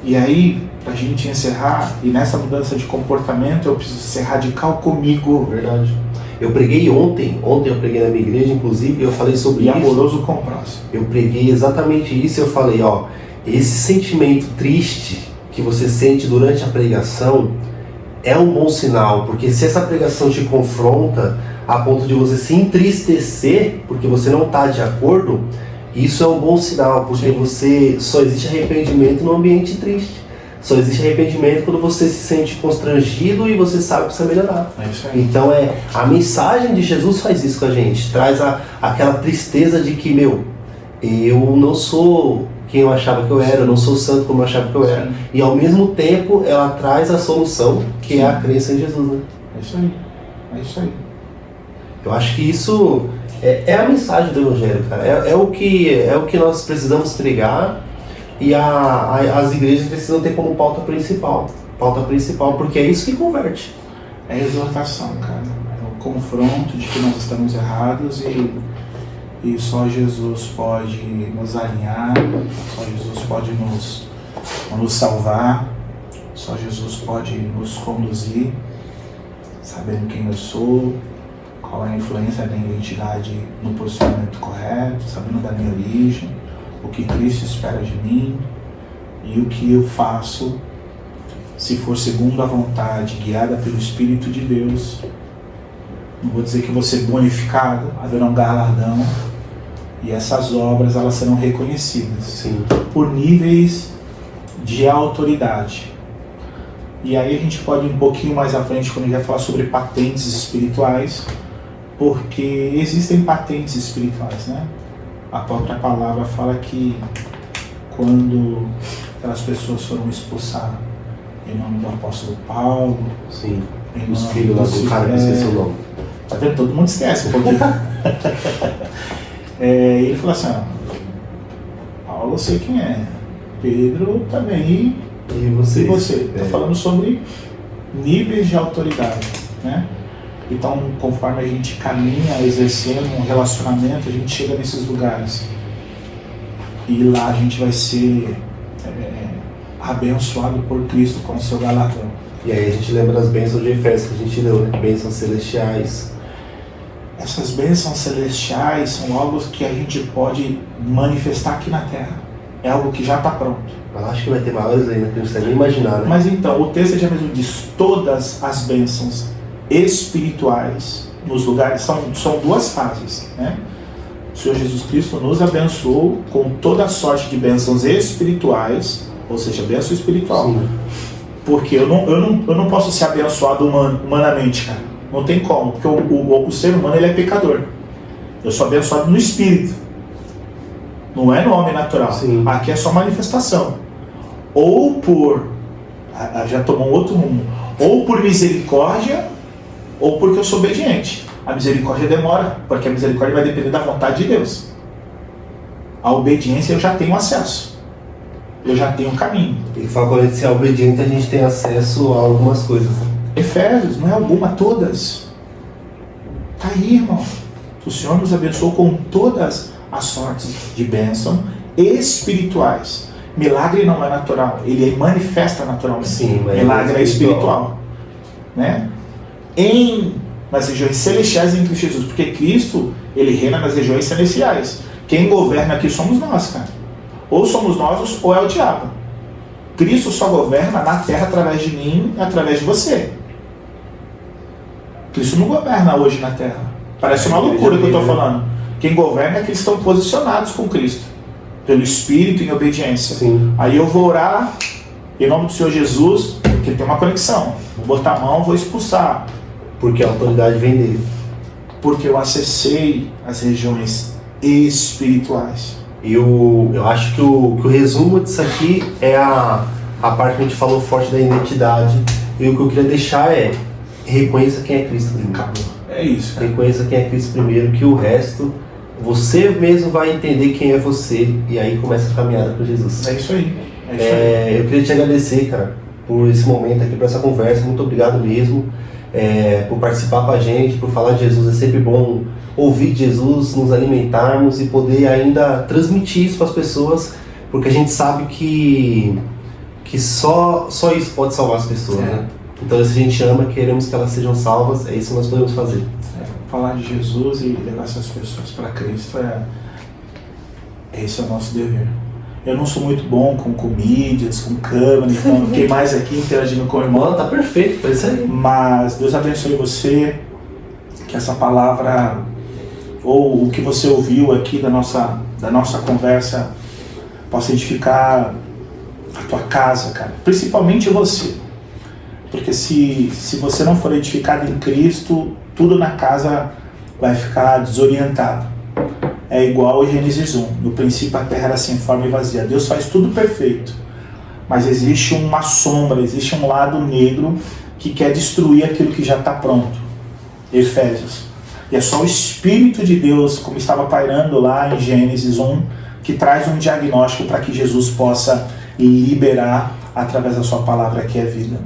E aí, para a gente encerrar, e nessa mudança de comportamento eu preciso ser radical comigo. Verdade. Eu preguei ontem eu preguei na minha igreja, inclusive, eu falei sobre isso. E amoroso com o próximo. Eu preguei exatamente isso, eu falei, esse sentimento triste que você sente durante a pregação é um bom sinal, porque se essa pregação te confronta a ponto de você se entristecer porque você não está de acordo, isso é um bom sinal, porque só existe arrependimento no ambiente triste. Só existe arrependimento quando você se sente constrangido e você sabe que precisa melhorar. É isso aí. Então a mensagem de Jesus faz isso com a gente, traz aquela tristeza de que, eu não sou quem eu achava que eu era, eu não sou santo como eu achava que eu era. E ao mesmo tempo ela traz a solução, que é a crença em Jesus, né? É isso aí. Eu acho que isso é a mensagem do Evangelho, cara. É o que nós precisamos pregar e as igrejas precisam ter como pauta principal, porque é isso que converte. É a exortação, cara. É o confronto de que nós estamos errados e só Jesus pode nos alinhar, só Jesus pode nos salvar, só Jesus pode nos conduzir, sabendo quem eu sou, qual é a influência da identidade no posicionamento correto, sabendo da minha origem, o que Cristo espera de mim e o que eu faço, se for segundo a vontade, guiada pelo Espírito de Deus. Não vou dizer que eu vou ser bonificado, haverá um galardão, e essas obras elas serão reconhecidas. Sim. Por níveis de autoridade. E aí a gente pode ir um pouquinho mais à frente quando a gente vai falar sobre patentes espirituais, porque existem patentes espirituais, né? A própria palavra fala que quando aquelas pessoas foram expulsar em nome do apóstolo Paulo, Sim. em Os nome filhos lá do cara que esqueceu o nome. Tá vendo? Todo mundo esquece um pouquinho. Ele falou assim, Paulo eu sei quem é, Pedro também, E você? e você? Tá falando sobre níveis de autoridade, né? Então, conforme a gente caminha exercendo um relacionamento, a gente chega nesses lugares. E lá a gente vai ser abençoado por Cristo com o seu galardão. E aí a gente lembra das bênçãos de Efésios que a gente leu, né? Bênçãos celestiais. Essas bênçãos celestiais são algo que a gente pode manifestar aqui na Terra. É algo que já está pronto. Eu acho que vai ter maiores ainda, que a gente não consegue nem imaginar, né? Mas então, o texto já mesmo diz, todas as bênçãos espirituais nos lugares, são duas fases, né? O Senhor Jesus Cristo nos abençoou com toda a sorte de bênçãos espirituais, ou seja, bênção espiritual. Sim. Porque eu não posso ser abençoado humanamente, cara. Não tem como, porque o ser humano ele é pecador. Eu sou abençoado no espírito. Não é no homem natural. Sim. Aqui é só manifestação. Ou por... Já tomou um outro rumo. Ou por misericórdia, ou porque eu sou obediente. A misericórdia demora, porque a misericórdia vai depender da vontade de Deus. A obediência eu já tenho acesso. Eu já tenho um caminho. Ele fala que quando a gente é obediente, a gente tem acesso a algumas coisas. Efésios, não é alguma, todas. Tá aí, irmão. O Senhor nos abençoou com todas as sortes de bênção espirituais. Milagre não é natural, ele manifesta naturalmente. Sim, mas milagre é espiritual. Né? Nas regiões celestiais em Cristo Jesus, porque Cristo, ele reina nas regiões celestiais. Quem governa aqui somos nós, cara. Ou somos nós, ou é o diabo. Cristo só governa na terra através de mim e através de você. Cristo não governa hoje na terra. Parece uma loucura que eu estou falando. Quem governa é que eles estão posicionados com Cristo, pelo Espírito em obediência. Sim. Aí eu vou orar em nome do Senhor Jesus, porque tem uma conexão. Vou botar a mão, vou expulsar. Porque a autoridade vem dele. Porque eu acessei as regiões espirituais. E eu acho que o resumo disso aqui é a parte que a gente falou forte da identidade. E o que eu queria deixar é: reconheça quem é Cristo primeiro. Acabou. É isso, cara. Reconheça quem é Cristo primeiro, que o resto você mesmo vai entender quem é você. E aí começa a caminhada com Jesus. É isso aí. É isso aí. Eu queria te agradecer, cara, por esse momento aqui, por essa conversa. Muito obrigado mesmo por participar com a gente, por falar de Jesus. É sempre bom ouvir de Jesus, nos alimentarmos e poder ainda transmitir isso para as pessoas, porque a gente sabe que só isso pode salvar as pessoas, né? Então, se a gente ama, queremos que elas sejam salvas, é isso que nós podemos fazer. Falar de Jesus e levar essas pessoas para Cristo, esse é o nosso dever. Eu não sou muito bom com mídias, com câmera, então fiquei mais aqui interagindo com o irmão. Tá perfeito, é isso aí. Mas Deus abençoe você, que essa palavra, ou o que você ouviu aqui da nossa conversa, possa edificar a tua casa, cara. Principalmente você. Porque se você não for edificado em Cristo, tudo na casa vai ficar desorientado. É igual a Gênesis 1. No princípio a terra era sem forma e vazia. Deus faz tudo perfeito. Mas existe uma sombra, existe um lado negro que quer destruir aquilo que já está pronto. Efésios. E é só o Espírito de Deus, como estava pairando lá em Gênesis 1, que traz um diagnóstico para que Jesus possa liberar através da sua palavra, que é vida.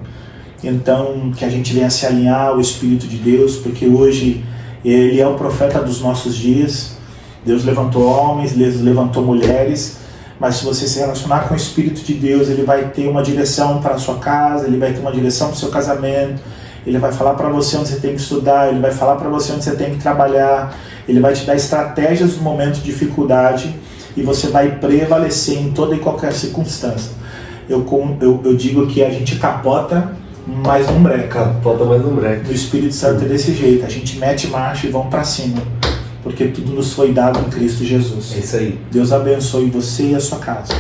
Então, que a gente venha se alinhar ao Espírito de Deus, porque hoje Ele é o profeta dos nossos dias. Deus levantou homens, Deus levantou mulheres, mas se você se relacionar com o Espírito de Deus, Ele vai ter uma direção para a sua casa, Ele vai ter uma direção para o seu casamento, Ele vai falar para você onde você tem que estudar, ele vai falar para você onde você tem que trabalhar, ele vai te dar estratégias no momento de dificuldade e você vai prevalecer em toda e qualquer circunstância. Eu digo que a gente capota, mas não breca. Capota, mas não breca. O Espírito Santo é desse jeito, a gente mete marcha e vamos para cima, porque tudo nos foi dado em Cristo Jesus. É isso aí. Deus abençoe você e a sua casa.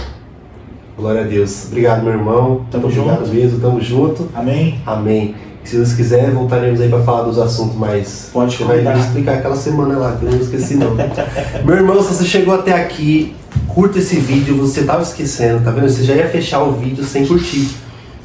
Glória a Deus. Obrigado, meu irmão. Tamo Obrigado junto. mesmo, tamo junto. Amém? Amém. E se Deus quiser, voltaremos aí para falar dos assuntos mais... Pode Você vai convidar. explicar aquela semana lá, que eu não esqueci não. Meu irmão, se você chegou até aqui, curta esse vídeo, você tava esquecendo, tá vendo? Você já ia fechar o vídeo sem curtir.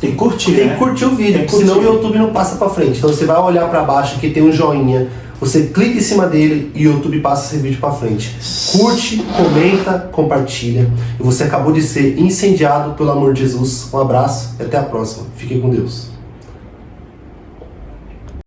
Tem que curtir, Tem né? que curtir o vídeo, Tem que senão o curtir. YouTube não passa pra frente. Então você vai olhar pra baixo que tem um joinha, você clica em cima dele e o YouTube passa esse vídeo pra frente. Curte, comenta, compartilha. E você acabou de ser incendiado pelo amor de Jesus. Um abraço e até a próxima. Fiquem com Deus.